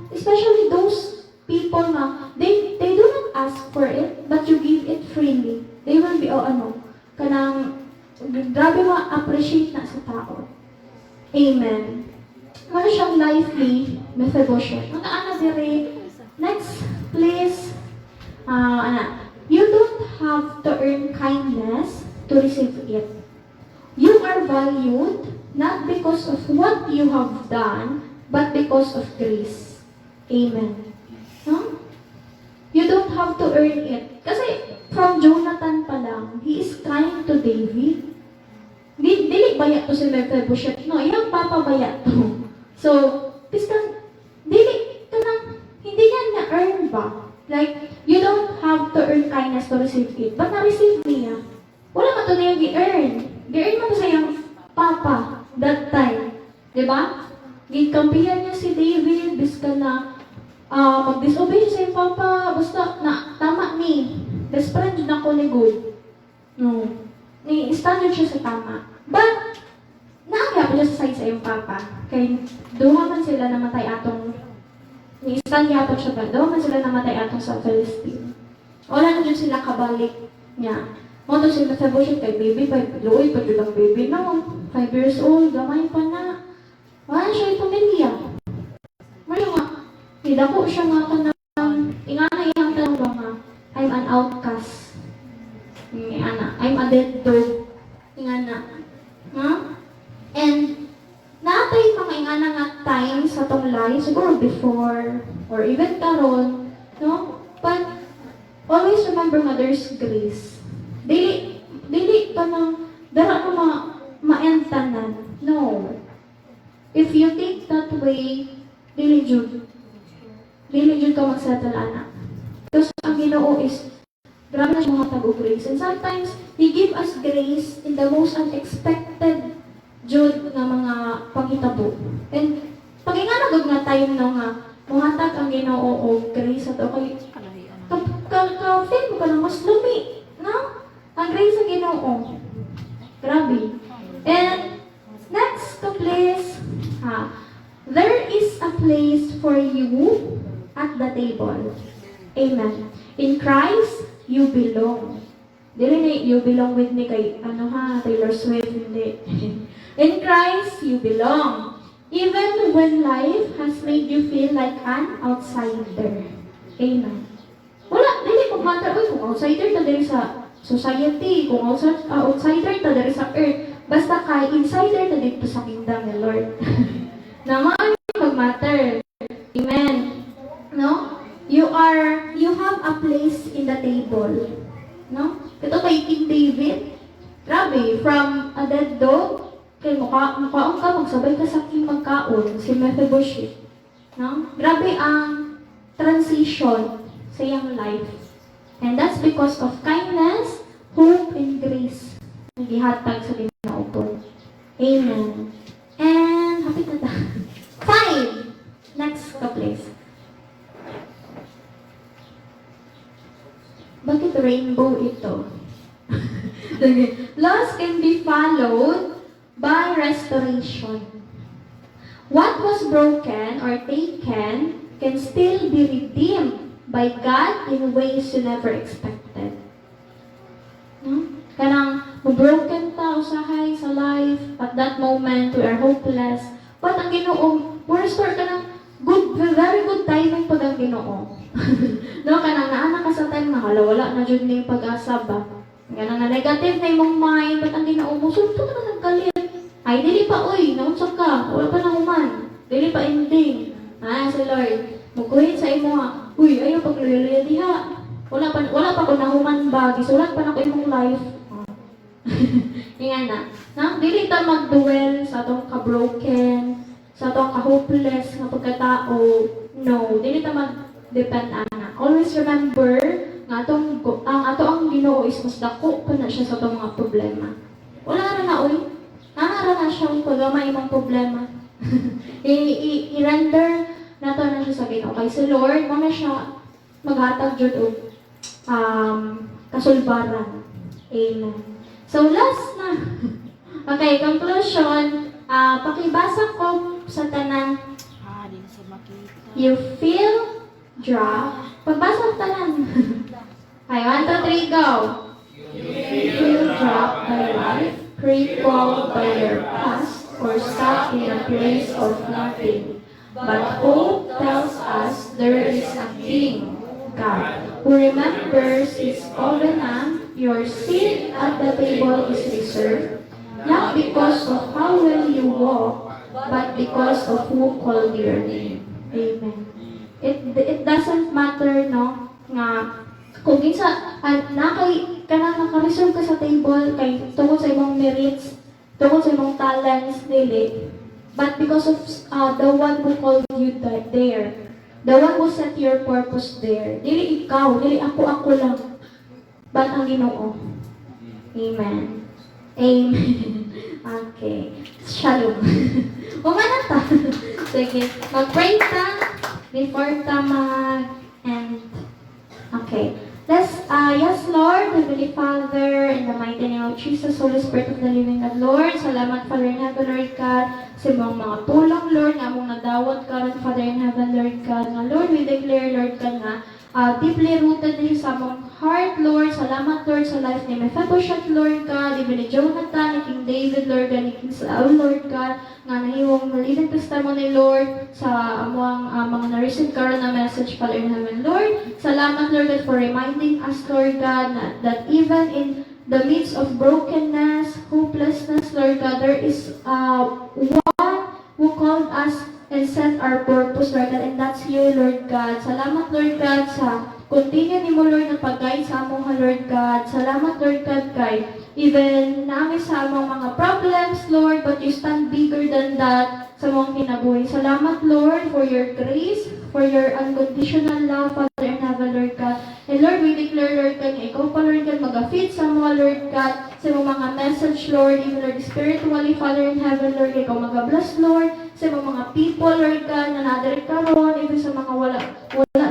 Especially those people na, they do not ask for it, but you give it freely. They will be, kanang, grabe ma-appreciate na sa tao. Amen. Ano siyang lively, Mephibosheth. Ano dire? Next, please. You don't have to earn kindness to receive it. You are valued not because of what you have done, but because of grace. Amen. No? You don't have to earn it. Kasi from Jonathan pa lang, he is kind to David. Dili bayat to si Mephibosheth. No, iyang papa bayat to. So, hindi niya na-earn ba? Like, you don't have to earn kindness to receive it. But na-receive niya. Wala ka to niya gi-earn. Gi-earn mo to sa iyang papa that time. Diba? Gikampihan niya si David, biska na mag-disobey siya sa iyang papa. Basta na, tama ni. Best friend na ko ni good. No. Ni-standard siya sa tama. But, naakya pa siya sa side sa iyong papa. Kaya, duha man sila namatay atong ni-stand yapon siya ba? Duha man sila namatay atong sa Palestine. Wala na dyan sila kabalik niya. Mo to si Mephibosheth kay baby, luoy pa jud ang baby no. 5 years old, gamay pa na. Wala siya pamilya. May nga, nidako siya nga kanang, ingana iyang tanong nga, I'm an outcast. Ingana, I'm a dead dog. Ingana. Ha? And, natay mga ingana nga time sa tong life, siguro before, or even karon, no? But, always remember nga there's grace. Dili pa nang, dara ko maentanan. No. If you think that way, dili jud ka magsettle anak. Because ang Ginoo is grabe na siya mga tag grace. And sometimes, He give us grace in the most unexpected jud nga mga panghitabo. And pag-inganagod nga time no nga, muhatag ang Ginoo o grace ato kay ka-feel mo ka lang mas lumi. No? Ang grace sa Ginoo. Grabe. And next to please, there is a place for you at the table. Amen. In Christ, you belong. Dili na you belong with me kay, Taylor Swift, hindi. In Christ, you belong. Even when life has made you feel like an outsider. Amen. Wala, dili ko matter, kung outsider ta diri sa society, kung outsider ta diri sa earth, basta kay insider ta dito sa kingdom ni Lord. Naman mag-matter. Amen. No? You have a place in the table. No? Ito kay King David. Grabe, from a dead dog, kay mukhaon ka, magsabay ka sa king magkaon, si Mephibosheth. No? Grabe ang transition sa iyang life. And that's because of kindness, hope, and grace. Nagihatag sa Ginoo po. Amen. And, happy na ta. 5. Next ka, please. Bakit rainbow ito? Loss can be followed by restoration. What was broken or taken can still be redeemed by God in ways you never expected. No? Kanang broken ta usahay sa life, at that moment we are hopeless. But ang Ginoo, restore ka ng very good timing pag ang Ginoo. No, kanang naana ka sa time na wala na jud ning pag-asa ba. Kanang na negative na imong mind, but ang Ginoo mo sulto ka na nagkalit. Ay dili pa oy, naunsa ka, wala pa na human. Dili pa ending. Si Lord, muguhit sa imo ha. Uy, ayaw pagluya-luya diha. Wala pa ko nahuman ba, gisulat pa na ko imong life. Nga na. Dili ta mag-dwell sa atong ka-broken, sa atong ka-hopeless nga pagkatao. No, dili ta mag-depend ana. Always remember nga ang Ginoo is mas dako pa na siya sa atong mga problema. Wala na oy. Nara na siyang pagamay imong problema. I-render nato na siya sa Ginoo. Kay si Lord, mo na siya maghatag jud og kasulbaran. Amen. So last na. Okay, conclusion. Pakibasa ko sa tanan. You feel drop. Pagbasa ko tanan. Okay, 1, 2, 3, go. You feel dropped by life, crippled by your past, or stuck in a place of nothing. But hope tells us there is a King, God, who remembers His covenant. Your seat at the table is reserved, not because of how well you walk, but because of who called your name. Amen. It doesn't matter, no, nga kung kinsa naka-reserve ka sa table kay tungkol sa imong merits, tungkol sa imong talents, dili. But because of the one who called you there, the one who set your purpose there, dili ikaw, dili ako lang. But ang Ginoo. Amen. Amen. Okay. Shalom. Umana ta. Sige. Mag-pray ta before ta mag-end. Okay. Yes, Lord, Heavenly Father, in the mighty name of Jesus, Holy Spirit of the living God, Lord, salamat, Father in heaven, Lord God, sa mga tulong, Lord, nga mong nadawat ka rin, Father in heaven, Lord God, nga, Lord, we declare, Lord God, nga, deeply rooted na siya sa among heart, Lord. Salamat, Lord, sa life ni Mephibosheth, Lord God, even ni Jonathan, ni King David, Lord God, ni King Saul, Lord God, nga nahiwang living testimony, Lord, sa amuang mga na-receive karon na message, Father in heaven, Lord. Salamat, Lord God, for reminding us, Lord God, that even in the midst of brokenness, hopelessness, Lord God, there is one who called us and set our purpose, Lord God, and that's you, Lord God. Salamat, Lord God, sa continue ni mo, Lord, na pag-guide sa among Lord God. Salamat, Lord God, kay even namin sa among mga problems, Lord, but you stand bigger than that sa mong kinabuhi. Salamat, Lord, for your grace, for your unconditional love, Father in heaven, Lord God. And Lord, we declare, Lord God, na ikaw pa, Lord God, mag-feed sa mga, Lord God, sa mga message, Lord, even, Lord, spiritually, Father in heaven, Lord, ikaw mag-bless, Lord, sa mga people, Lord God, na nadirect karon, even sa mga wala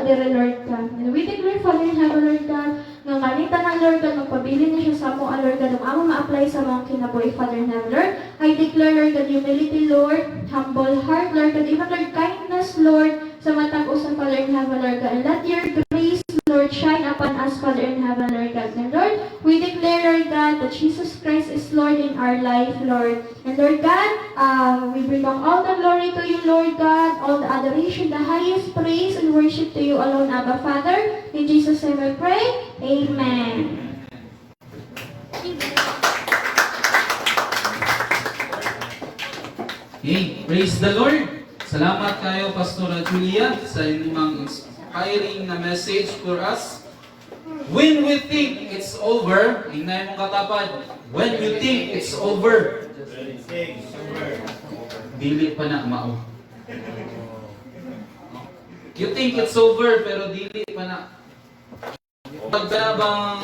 dire, Lord God. And we declare, Father in heaven, Lord God, nga kanita ng Lord God, magpabili na siya sa mo, Lord God, ang amo ma-apply sa mga kinabuhi, Father in heaven, Lord. I declare, Lord God, humility, Lord, humble heart, Lord God, even, Lord, kindness, Lord, sa matag usan, Father in heaven, Lord God. And let your grace, Lord, shine upon us, Father in heaven, Lord God. And Lord, we declare, Lord God, that Jesus Christ is Lord in our life, Lord. And Lord God, we bring down all the glory to you, Lord God, all the adoration, the highest praise and worship to you alone, Abba Father. In Jesus' name I pray, Amen. Hey, praise the Lord! Salamat kayo, Pastora Julia, sa inyong inspiring na message for us. When we think it's over, hinay mong katapad, when you think it's over, dili pa na mao. You think it's over, pero dili pa na. Pagkabang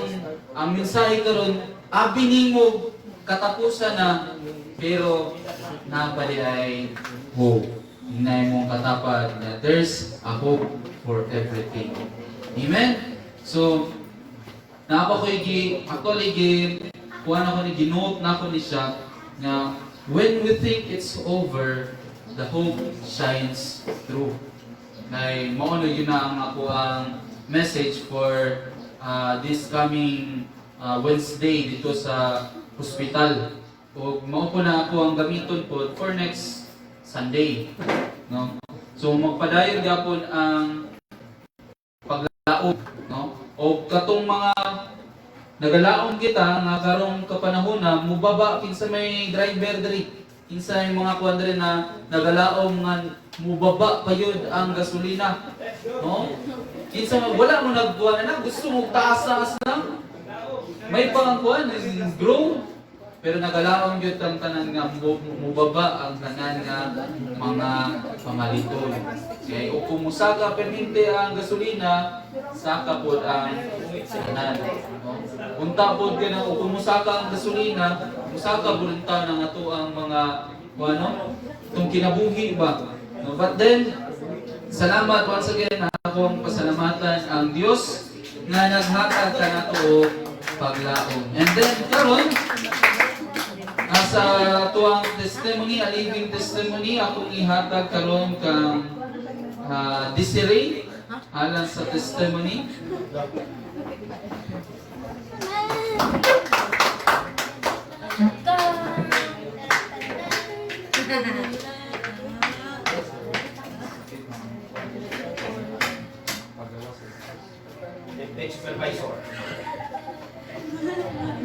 ang mensahe karon, abi mo katapusan na, pero napali ay hope. Hinay mong katapad na there's a hope for everything. Amen? So, kuha na ko ni ginote na ko ni siya na when we think it's over, the hope shines through. Nay maono yun na ang ako ang message for this coming Wednesday dito sa hospital. O mao po na ako ang gamiton po for next Sunday, no? So magpadayon gyapon ang paglaom, no? O katong mga nagalaom kita nga karong kapanahona mubaba kinsa may driver diri, kinsa may mga kuan diri na nagalaom nga mubaba pa yun ang gasolina, no? Kinsa wala mo nagkuan na gusto mo taas lang. May pangkuan grow. Pero nagalaong yun ang tanan nga mubaba ang tanan nga mga pamaliton. Kaya kung musaka perminte ang gasolina, saka po ang tanan. Punta po ka na kung musaka ang gasolina, musaka po rin ta ng ato ang mga itong kinabuhi ba. No? But then, salamat once again na akong pasalamatan ang Diyos nga naghatag ka na to paglaom. And then, karon sa tuang testimony, a living testimony, akong ihatag karon kang Desiree alang sa testimony.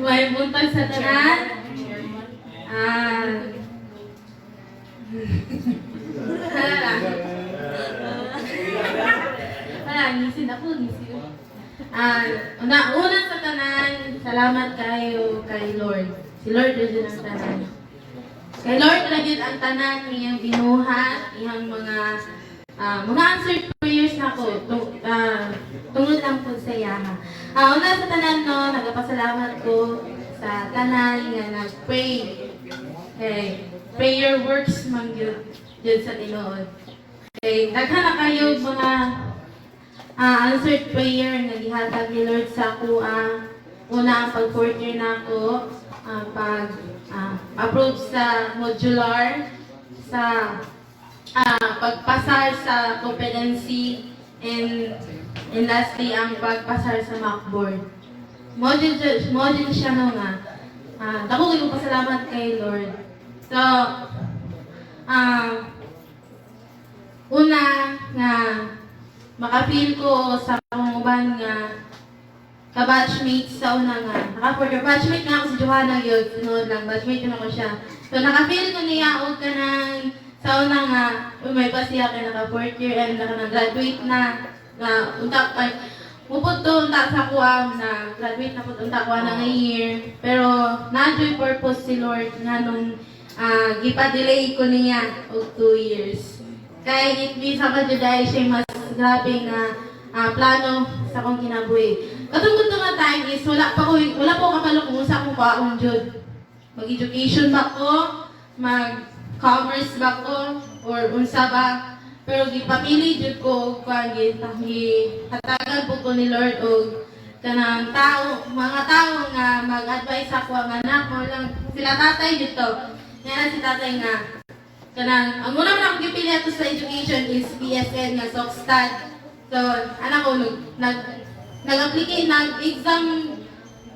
May buntag sa tanan. Gisin ako, gisin. Una sa tanan, salamat kayo kay Lord. Si Lord rin ang tanan. Kay Lord lagi ang tanan, iyang binuhat, iyang mga answered prayers na ko. Tungod lang po sa iya. Una sa tanan, no, nagpasalamat ko sa tanan nga nag-pray. Prayer works man yun sa Tinuod. Daghan na kayo mga answered prayer nga gihatag ni Lord sa ako. Una ang pag-fourth year na ako, pag-approve sa modular, sa pagpasar sa competency And lastly, ang pagpasar sa mockboard. Module siya no nga. Dako ko pasalamat kay Lord. So, una nga makapil ko sa panguban nga ka-batchmates sa una nga. Batchmate nga ako si Johanna yun, sunod lang, batchmate ko na ko siya. So nakapil ko niya o ka ng sa una nga, may pa siya kay naka-4th year and naka-graduate na unta ay mupod to unta sa kuha na graduate na po unta kuha na nga year. Pero na-enjoy purpose si Lord nga nung gipa-delay ko niya og 2 years. Kaya it means sa dahil siya mas grabe nga plano sa kong kinabuhi. Katungkol nga time is wala po kapalo kung sa akong kaong jud. Mag-education ba ko, mag-commerce ba ko, or unsa ba. Pero gipapili jud ko kung hatagan po ko ni Lord o kanang mga tao nga mag-advise ako ang anak mo lang sila tatay dito. Yan si tatay nga. Kanang ang una man akong gipili ato sa education is PSN nga Sockstad. So anak ko nag-exam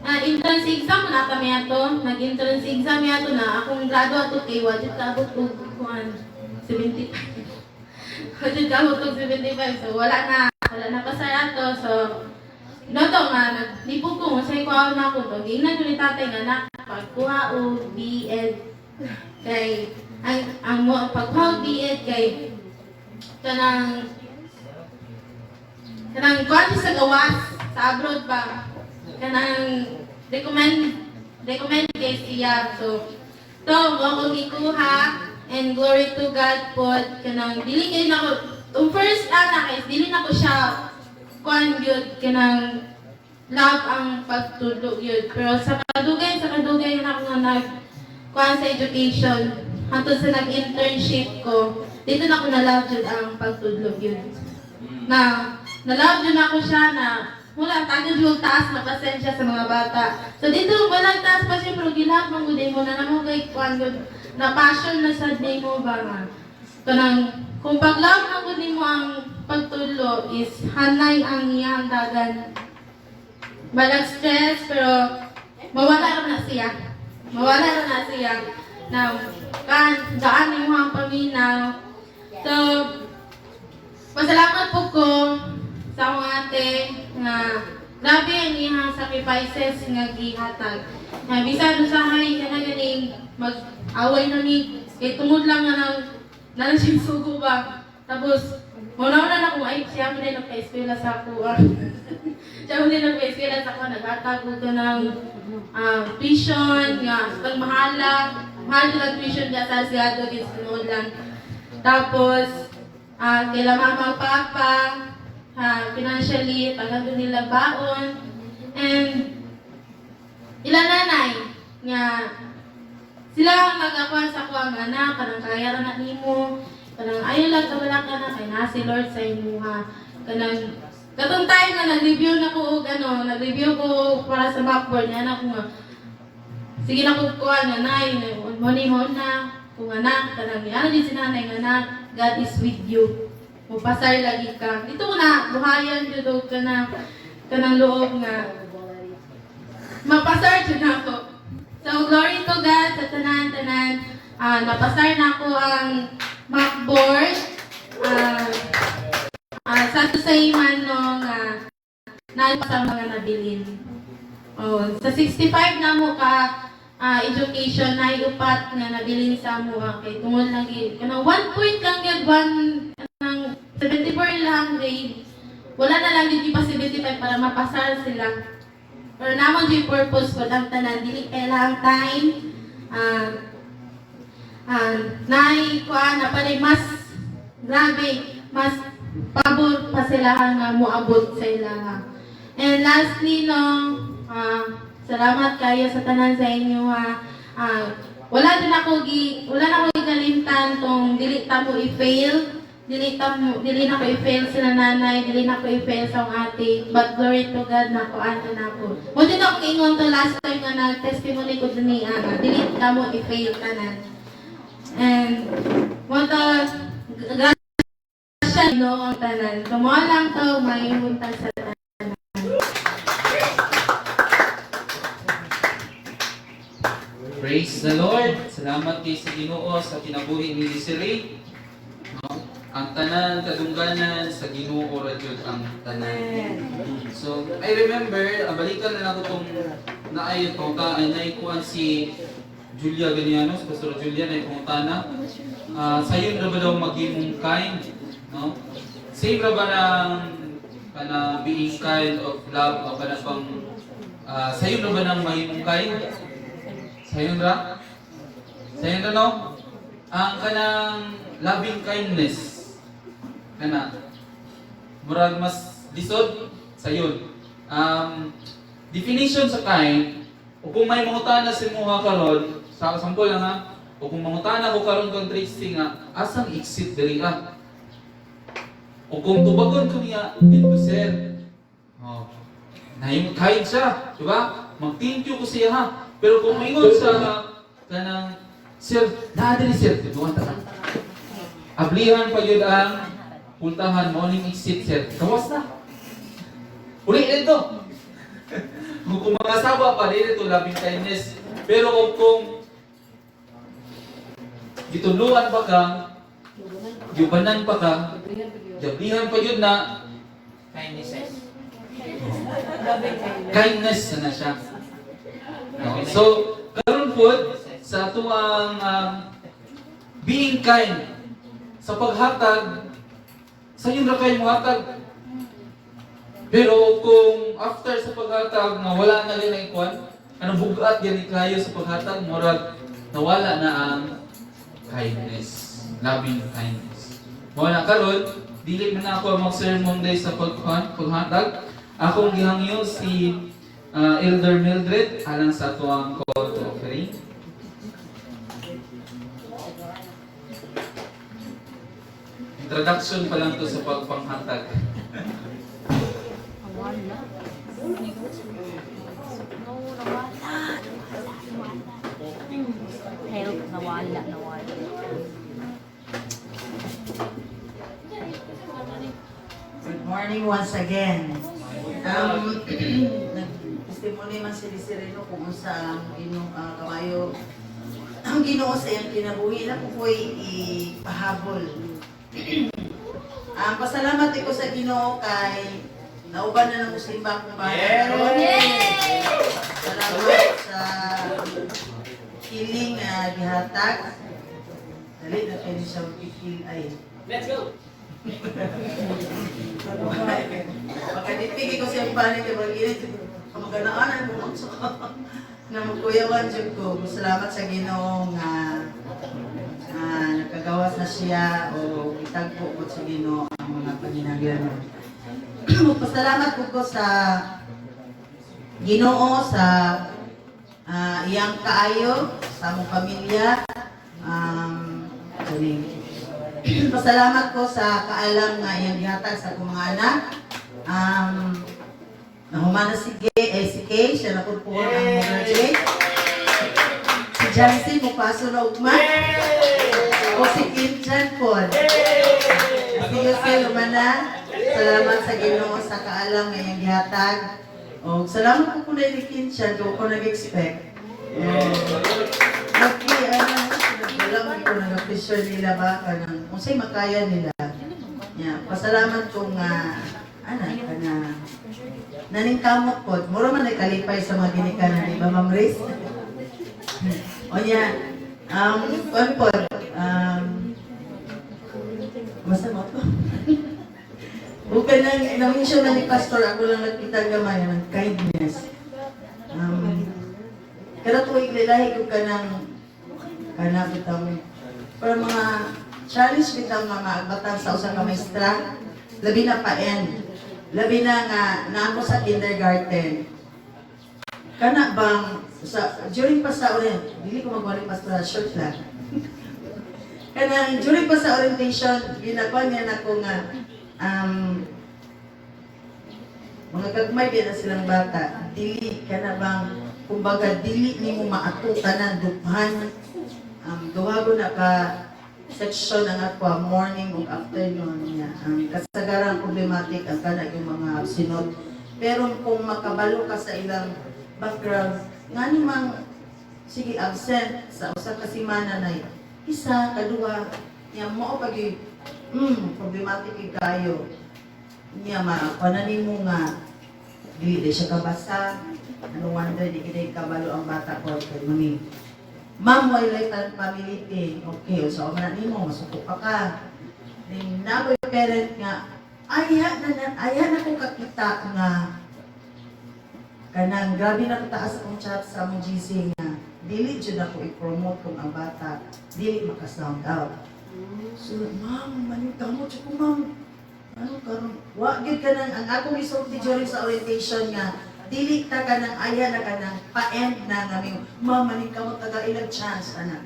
entrance exam na kami ato, nag-entrance exam yato na akong grado ato kay wajud kaabot og 75. Wajud kaabot og 75 so wala na pasay ato so noto nga naglipog ko say ko na ako to gingnan ko ni tatay nga na pagkuha og BEd kay ang pagkuha og BEd kay kanang kuwan sa gawas sa abroad ba kanang recommend kay siya so to ako gikuha and glory to God po kanang dili kay nako first kay dili nako siya kuan gyud kanang love ang pagtudlo gyud pero sa kadugay na ako nga nag kuan sa education hangtod sa nag-internship ko dito na ako na love jud ang pagtudlo gyud na-love din ako siya na mula tayo yung taas na pasensya sa mga bata. So dito, walang taas pa siya, pero gilap mong guday mo na naman kay Kwan na passion na sa day mo ba nga. Kung pag-love ng guday mo ang pagtulo is hanay ang iyang dagan. Balang stress, pero mawala na siya. Na gaan mo ang paminaw. So, pasalamat po ko sa akong ate nga grabe ang iyang sacrifices nga gihatag. Na bisan usahay ka na ganing mag-away na ni kay tungod lang nga nang sugo ba. Tapos una na akong ay siya mo din nagpa-eskwela sa ako. Siya mo din nagpa-eskwela sa ako naghatag ko ng tuition nga pag mahal lang tuition nga sa sigado ginsunod lang. Tapos kila mama papa financially pagando nila baon and ilang nanay nga sila ang magakuan sa kuang anak kanang kaya ra na nimo kanang ayo lang wala ka na kay na si Lord sa imuha kanang katong time nga nag-review na ko og nag-review ko para sa backboard niya anak ko nga sige na ko kuan nanay mo na kung anak kanang din si nanay nga anak God is with you. Mupasar lagi ka. Dito ko na, buhayan dito ka na kanang loob nga. Mapasar dyan ako. So, glory to God sa tanan-tanan. Napasar na ako ang mockboard. Sa tusayman nung sa mga nabilin. Sa 65 na mo ka education na iupat nga nabilin sa mo kay tungod lagi. Kanang 1 point lang yun, 74 lang grade. Wala na lang yung pa 75 para mapasar sila. Pero naman yung purpose ko lang tanan. Dili kailangan time. Na pala mas grabe, mas pabor pa sila nga muabot sa ilaha. And lastly, salamat kayo sa tanan sa inyo wala na ako ikalimtan tong dili ta mo i-fail. Dili na ko i-fail sila nanay, dili na ko i-fail sa akong ate. But glory to God na ko ano na ko. Mo din ako ingon to last time nga nag-testimony ko din ni dili ka mo i-fail tanan. And want to grasya Ginoo ang tanan. Kamo lang to mahimuntag sa tanan. Praise the Lord. Salamat kay sa Ginoo sa kinabuhi ni Desiree. No? Ang tanan kadungganan sa Ginoo ra jud ang tanan. So, I remember, balikan na ako tong naay pangtaan na ikuan si Julia Ganiano, si Pastor Julia na pangutana. Sayon ra ba daw maging kind, no? Same ra ba ng being kind of love o ba na pang sayon ra ba ng maging kind? Sayon ra? Sayon ra no? Ang kanang loving kindness kana murag mas lisod sayon. Definition sa kind, o kung may mangutana si Muha karon, sa sample lang ha, o kung mangutana ko karon kung Tracy nga, asang exit diri ka? O kung tubagon ko niya, dito sir. Oh. Nahim kind siya, di ba? Mag-thank you ko siya ha. Pero kung maingon siya kanang sir, naadali sir, tuduan ta. Ablihan pa yun ang pultahan, morning exit sir. Kawas na. Uli dito. Kung mga saba pa dito, loving kindness. Pero kung gituluan pa ka, yubanan pa ka, jablihan pa yun na kindness na siya. Okay. So, karon po sa tuwang being kind sa paghatag, sa yun ra kayo muhatag. Pero kung after sa paghatag na wala na rin ang ikuan, anong bugat yan kayo sa paghatag, murag nawala na ang kindness, loving kindness. Mawala karon, dili man na ako mag-sermon day sa paghatag. Akong gihangyo si Elder Mildred alang sa tuwang call to offering. Introduction pa lang to sa pagpanghatag. Help, nawala. Good morning once again. Nag-testimony man si Sereno kung unsa ang kamayo ang Ginoo sa iyang kinabuhi na ko ko'y ipahabol. Pasalamat ko sa Ginoo kay nauban na ng simba kong bata karon. Salamat sa healing gihatag. Dali na kayo siya mag-heal ay. Let's go! Makadipigi ko siyang panig na mag-init. Kamaganaanan ko na magkuyawan dyan ko. Salamat sa Ginoo nga nakagawas na siya o itagpo ko sa Ginoo ang mga paginagyan. Pasalamat ko sa Ginoo sa iyang kaayo sa among pamilya. Pasalamat ko sa kaalam nga iyang gihatag sa akong mga anak. Nahumana si Kay, siya na po ang graduate. Si Jancy, mupaso na ugma. O si Kim Jan po. Si Jose Lumana, salamat sa Ginoo sa kaalam nga iyang gihatag. O salamat po na ni Kim Jan, kung ako nag-expect. Alam ko nag-appreciate nila ba kanang kung sa'y makaya nila. Yeah, pasalamat kong naningkamot po. Mura man ay kalipay sa mga ginikanan, di ba, Ma'am Riz? O niya, basta mo po. Bukan na-mention na ni Pastor, ako lang nagkita gamay ng kindness. Kada tuwing lilahi ko bitang para mga challenge bitang mga batang sa usang ka maestra, labi na pa-end. Labi na nga na ako sa kindergarten. Kana bang during pa sa dili ko magwali pastora short lang. Kana during pa sa orientation, ginagawa niya na ko nga mga gagmay din na silang bata. Dili kana bang kumbaga dili nimo maatutan ng duphan. Gawago na ka section ang ako, morning ug afternoon niya. Ang kasagaran problematic ang kana yung mga sinod. Pero kung makabalo ka sa ilang background, nga mang sige absent sa usa ka semana na isa, kadua, niya mo pag problematic kayo. Niya mapananin mo nga dili siya kabasa. Ano wonder di kita kabalo ang bata ko kay mami. Ma'am, wala tayong family thing. Okay, so man nimo masuko pa ka. Then naboy parent nga aya na ko kakita nga kanang grabe na taas akong chat sa among GC nga dili jud ako i-promote kung ang bata dili maka-sound out. So, ma'am, maning kamot siya ko, ma'am. Ano karon? Wa gyud ka nang ang akong isulti during sa orientation nga dili ta ka nang aya na ka nang pa-end na naming ma'am, maning kamot taga ilang chance ana.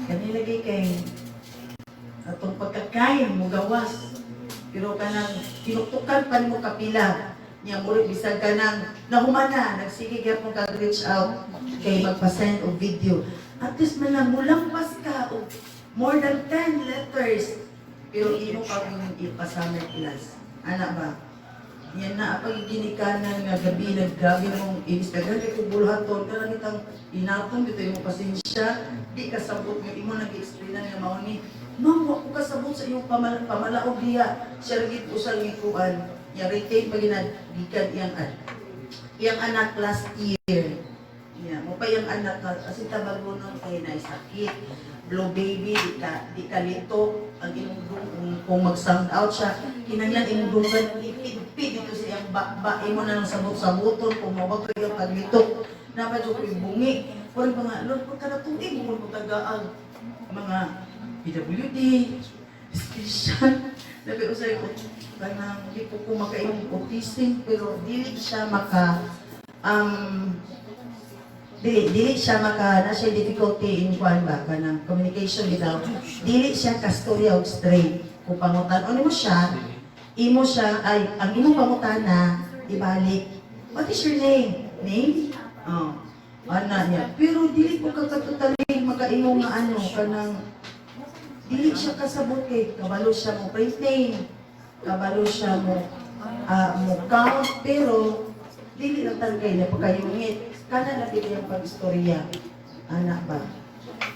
Kani lagi kay atong pagkakain mo gawas. Pero kanang tinuktukan pa nimo kapila. Niya mo bisag ka nang nahumana, nagsige gyapon ka reach out kay magpa-send og video. At least man lang mulampas ka og more than 10 letters. Pero imo pa kung ipasummer class. Ana ba? Yan na pag ginikanan nga gabi naggabi mong Instagram kay kung bulhaton ka lang itang inaton dito yung pasensya. Di ka sabot yung imo nag-explain nga mao ni. Ma'am, wa ko kasabot sa iyong pamalaog diya. Siya rin usang ikuan. Ya retain pa ginadikan iyang anak last year. Yeah, mo pa yung anak kasi tabago nung kay na sakit. Blow baby, di ka lito ang imong kung mag-sound out siya. Kinanglan imong dungan ipid dito sa iyang imo na ng sabot-saboton kung mabag ko yung paglito. Napadyo ko yung bungi. Pero mga, Lord, kung kada tuig mo tagaan mga PWD, station, sabi ko sa'yo ko, kanang hindi ko kumakain autism, pero dili siya dili siya na siya difficulty in kuan ba, kanang communication without, dili siya kastorya og straight. Kung pangutan, ano mo siya, ang imong pangutana, ibalik. What is your name? Name? Oh, ana niya. Pero dili ko kakatutali makaingon nga ano, kanang, dili siya kasabot kay kabalo siya mo print name, kabalo siya mo count, pero dili lang tanggay na pagkayungit. Kana na dili yung pag-istorya. Anak ba?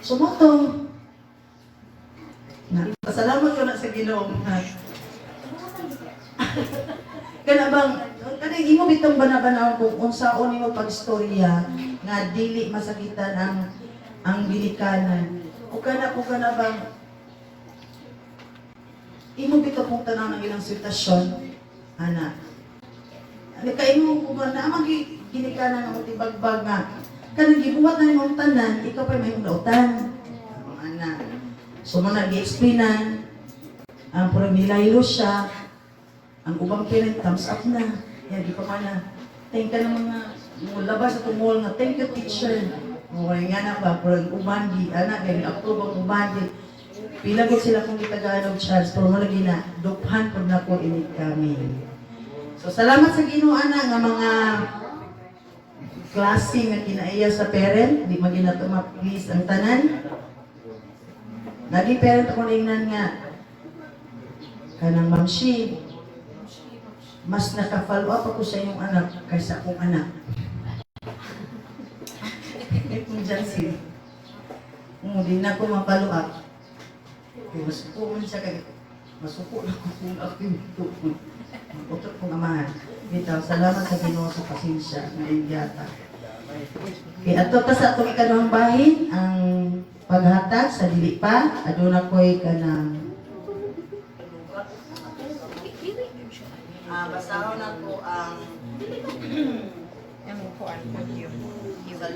Sumoto. Pasalamat ko na sa Ginoo. Kana bang, kanang imo bitong banabanawon kung unsaon nimo pag-istorya nga dili masakitan ang ginikanan. O kana bang imo bitaw kung tanaw ng ilang sitwasyon, ana. Ano kay mo kung na magi ginikanan ng tibagbag nga kanang gibuhat na imong tanan, ikaw pa may ulautan. Ana. So mo nag-explainan ang purang nilaylo siya, ang ubang parent thumbs up na. Yan di pa mana. Thank ka ng mga labas sa tumol nga thank you teacher. O nga na ba purang uban di ana kay October uban di. Pila gid sila kung gitagaan og chance pero malagi na dukhan pud nako init kami. So salamat sa Ginoo ana nga mga klase nga kinaiya sa parent, di maginato ma-please ang tanan. Naging parent ako ningnan nga kanang Ma'am Shi, mas naka-follow up ako sa iyong anak kaysa akong anak. Kung dyan siya, di na ako ma-follow up. Masuko man siya kaya, masuko na kung ako yung tukon. Utot kong amahan. Bitaw, salamat sa Ginoo sa pasensya na Indiata. Okay, ato pa sa atong ikaduhang bahin, ang paghatag sa dili pa, aduna ko'y kanang basahon na ko ang sa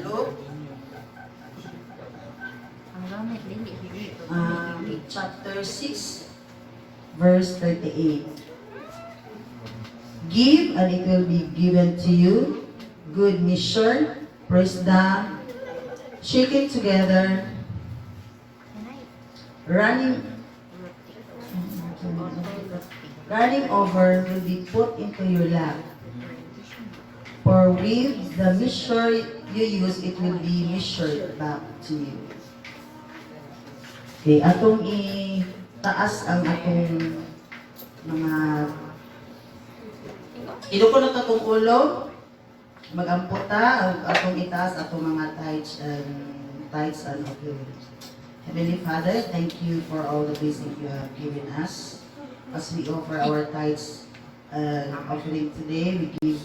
Luke chapter 6 verse 38. Give and it will be given to you, good measure, pressed down, shaken together, running over will be put into your lap. For with the measure you use, it will be measured back to you. Okay, atong itaas ang atong mga idukon na atong ulo, magamputa ang atong itaas atong mga tithes and offerings. Heavenly Father, thank you for all the blessings you have given us. As we offer our tithes and offering today, we give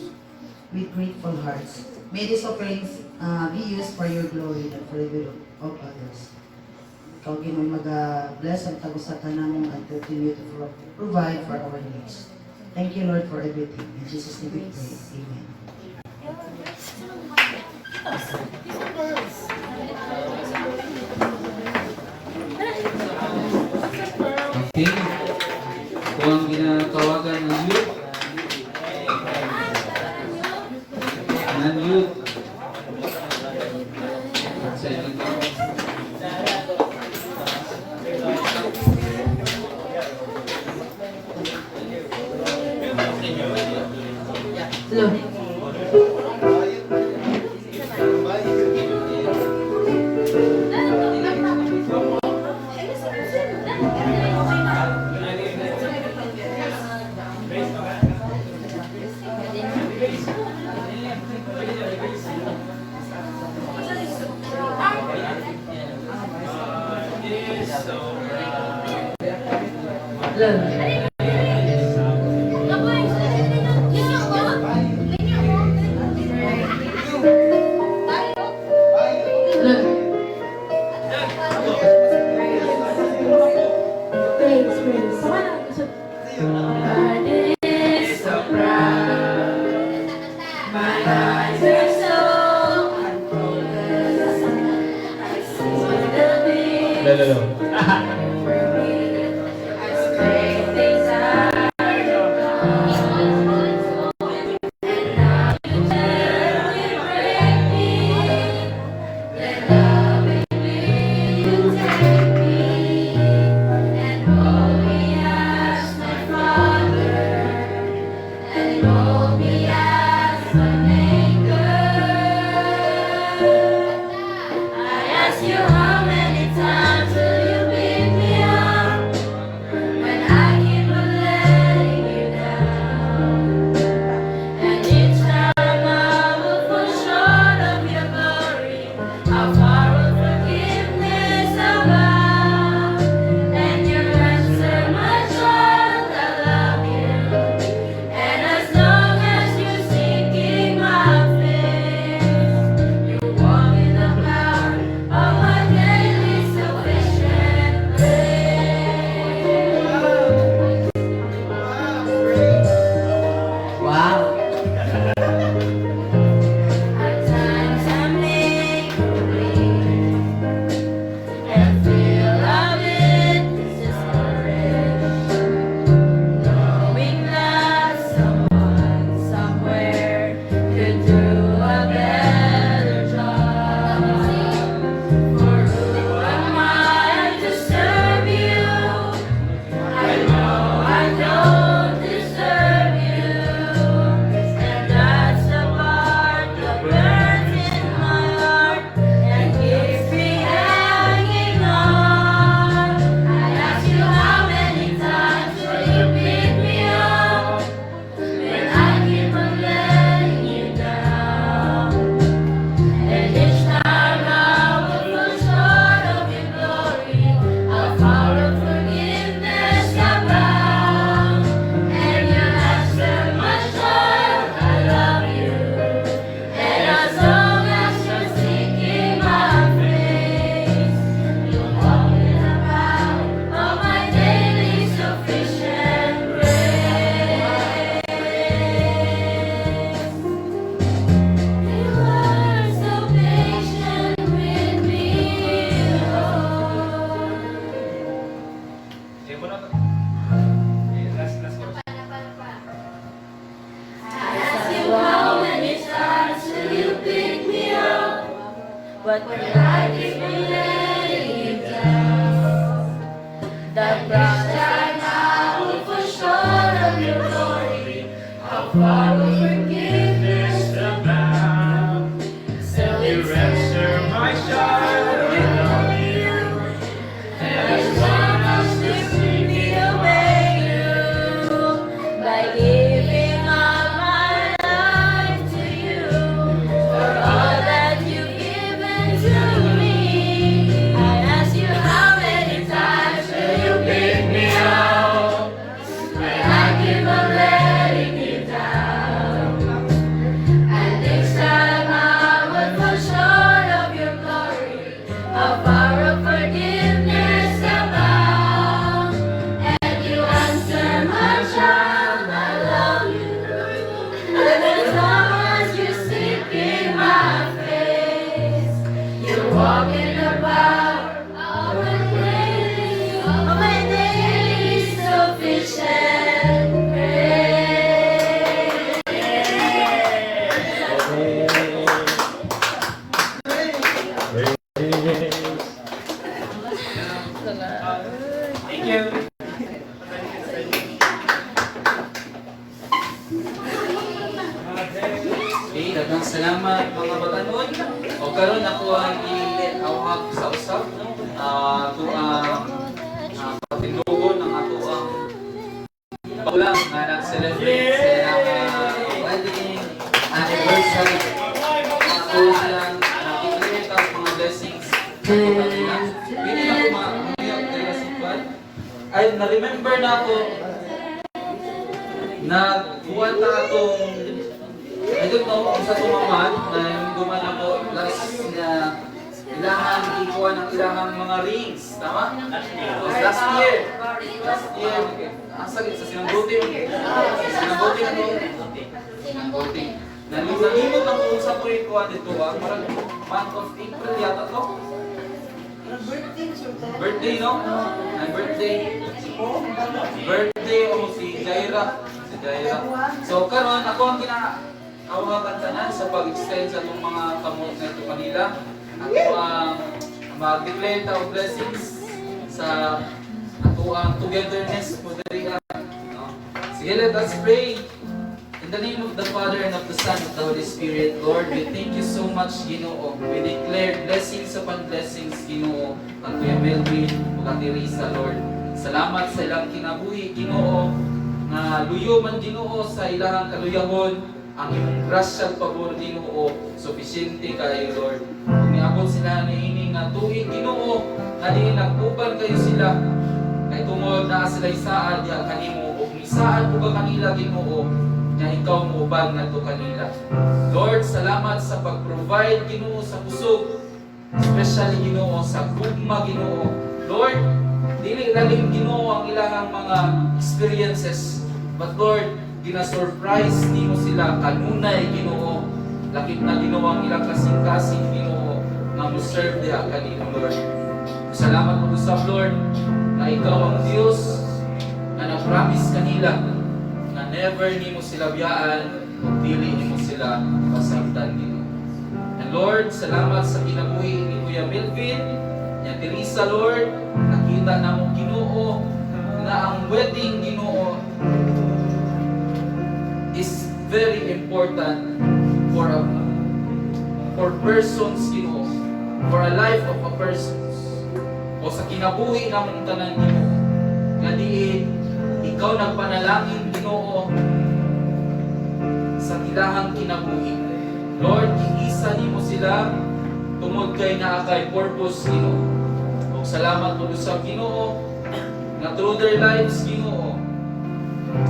with grateful hearts. May these offerings be used for your glory and for the good of others. Ikaw Ginoo mag-bless ang tagusatan namong and continue to provide for our needs. Thank you, Lord, for everything. In Jesus' name we pray. Amen. Okay. Kung ang ginatawagan ng youth, non-youth, sa inyo. Praise. But when I keep letting you down, the price I will fall short of your glory. How far will forgiveness abound? Still you answer my child, I love you, and walk in the power of the daily, my daily sufficient grace. Thank you. Okay, daghang salamat mga batanon. O karon ako ang iawhag sa usap ato ang patindugon ng ato ang paulang nga nag-celebrate sa ilang wedding anniversary. Ako silang nakikita ang mga blessings sa kanila. Hindi na ako makamiyok nila si Juan. Ay, na-remember na ako na buwan na atong I don't know kung sa tumaman na yung guman ako last na ilangan ikuha ng ilangang mga rings. Tama? Last year. Asa sa sinangbuti. Sinangbuti na to. Sinangbuti. Nalimot ang kung sa ko ikuha dito. Parang month of April yata to. Birthday, no? Ay, birthday. Birthday o si Jaira. Si Jaira. So, karon ako ang awagan tanan sa pag-extend sa itong mga kamot na ito kanila. Ako ang mag-declare of blessings sa ato ang togetherness mo diri. No? Sige, let us pray. In the name of the Father and of the Son and of the Holy Spirit, Lord, we thank you so much, Ginoo. We declare blessings upon blessings, Ginoo, kang Kuya Melvin, kang Teresa, Lord. Salamat sa ilang kinabuhi, Ginoo, na luyo man, Ginoo, sa ilang kaluyahon. Ang imong grasyal pabor, Ginoo, sufficiente kayo, Lord. Kung niabot sila niini nga tuig, Ginoo, na di nagkuban kayo sila, kay tungod na sila isaad, ya kanimo, o isaad mo ka kanila, Ginoo, na ikaw mo uban nga to kanila. Lord, salamat sa pag-provide, Ginoo, sa kusog, especially, Ginoo, sa gugma, Ginoo. Lord, dili lalim, Ginoo, ang ilang mga experiences, but Lord, gina-surprise nimo sila kanunay, Ginoo. Lakip na, Ginoo, ang ilang kasing-kasing, Ginoo, na mo-serve diha kanino, Lord. Salamat mo sa Lord na ikaw ang Diyos na na-promise kanila na never nimo sila biyaan o dili nimo sila pasagdan, Ginoo. And Lord, salamat sa kinabuhi ni Kuya Melvin, ni Teresa, Lord. Nakita na mo, Ginoo, na ang wedding, Ginoo, is very important for persons, Ginoo, for a life of a person, o sa kinabuhi ng mong tanan, Ginoo, nga diin ikaw nagpanalangin, Ginoo, sa ilahang kinabuhi. Lord, iisa nimo sila tungod kay naa kay purpose, Ginoo. O salamat po sa Ginoo nga through their lives, Ginoo,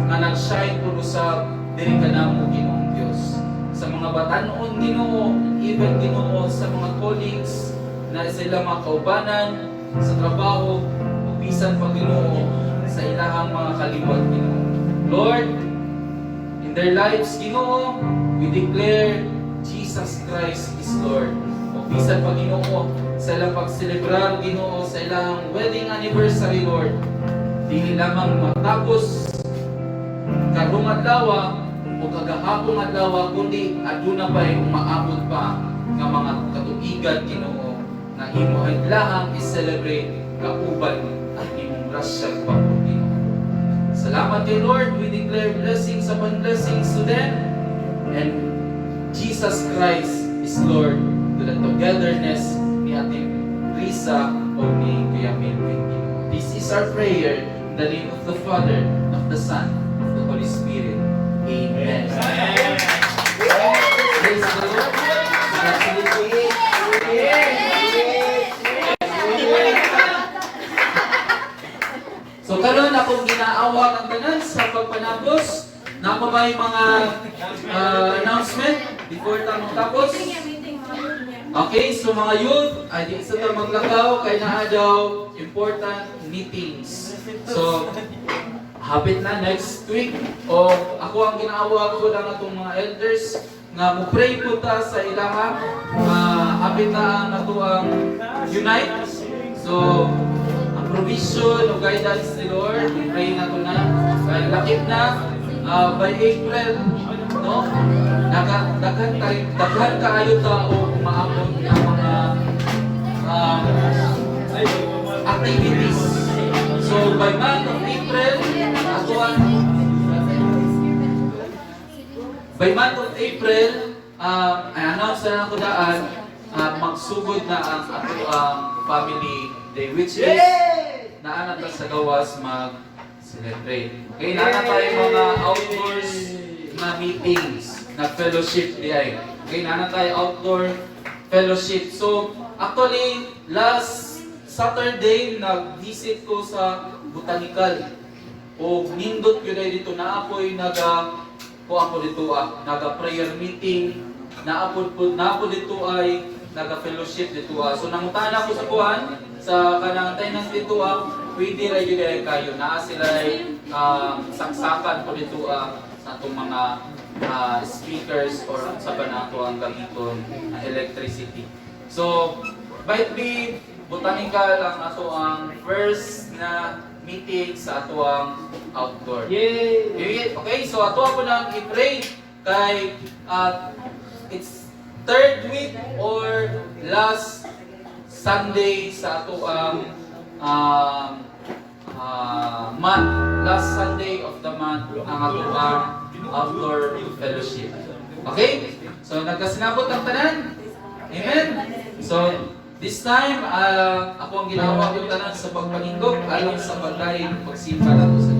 nga nag-shine po sa diri ka namo, Ginoong Dios. Sa mga batanon, Ginoo, even, Ginoo, sa mga colleagues na sila mga kaubanan sa trabaho, o bisan pa, Ginoo, sa ilahang mga kaliwat, Ginoo. Lord, in their lives, Ginoo, we declare Jesus Christ is Lord. O bisan pa, Ginoo, sa ilang pagselebrar, Ginoo, sa ilang wedding anniversary, Lord, dili lamang matapos karong adlaw o kagahapon adlaw, kundi aduna pa yung maabot pa nga mga katuigan, Ginoo, na imo adlahang i-celebrate kauban ang imong rasyal pagod, Ginoo. Salamat kay Lord, we declare blessings upon blessings to them, and Jesus Christ is Lord to the togetherness ni Ate Risa o ni Kuya Melvin, Ginoo. This is our prayer in the name of the Father, of the Son, of the Holy Spirit. Amen. Praise the Lord. Congratulations. So karon akong ginaawag ang tanan sa pagpanapos. Nako ba yung mga announcement before ta magtapos? Okay, so mga youth, ay di sa ta maglakaw kay naa daw important meetings. So habit na next week, o ako ang ginaawag ko lang atong mga elders nga mo pray po ta sa ilaha apit na ang ato ang unite. So, ang provision o guidance ni Lord, pray na to na. Kaya lakip na, by April, no? Daghan kaayo tao umaabot ng mga activities. So, by month of April, ato ang by month of April, announce na ako daan, magsugod na ang ato ang family day, which is naanat sa gawas mag-celebrate. Okay, naanat tayo mga outdoors na meetings, na fellowship di ay. Okay, naanat tayo outdoor fellowship. So, actually, last Saturday, nag-visit ko sa botanical. O nindot yun ay dito, naapoy naga-prayer meeting, naapo dito ay naga-fellowship dito. So nangutan ako sa kuhan, sa kanang tenants dito, pwede rin yun ay kayo. Naa sila ay saksakan po dito sa itong mga speakers or sa banato ang gamiton na electricity. So, might be botanical ang ato ang first na meeting sa ato ang outdoor. Yay! Okay, so ato ako nang i-pray kay it's third week or last Sunday sa ato ang month. Last Sunday of the month ang ato ang outdoor fellowship. Okay? So nagkasinabot ang tanan? Amen? So this time, ako ang ginawa yung tanan sa pagpanindog alang sa pagkain, pagsimba nato sa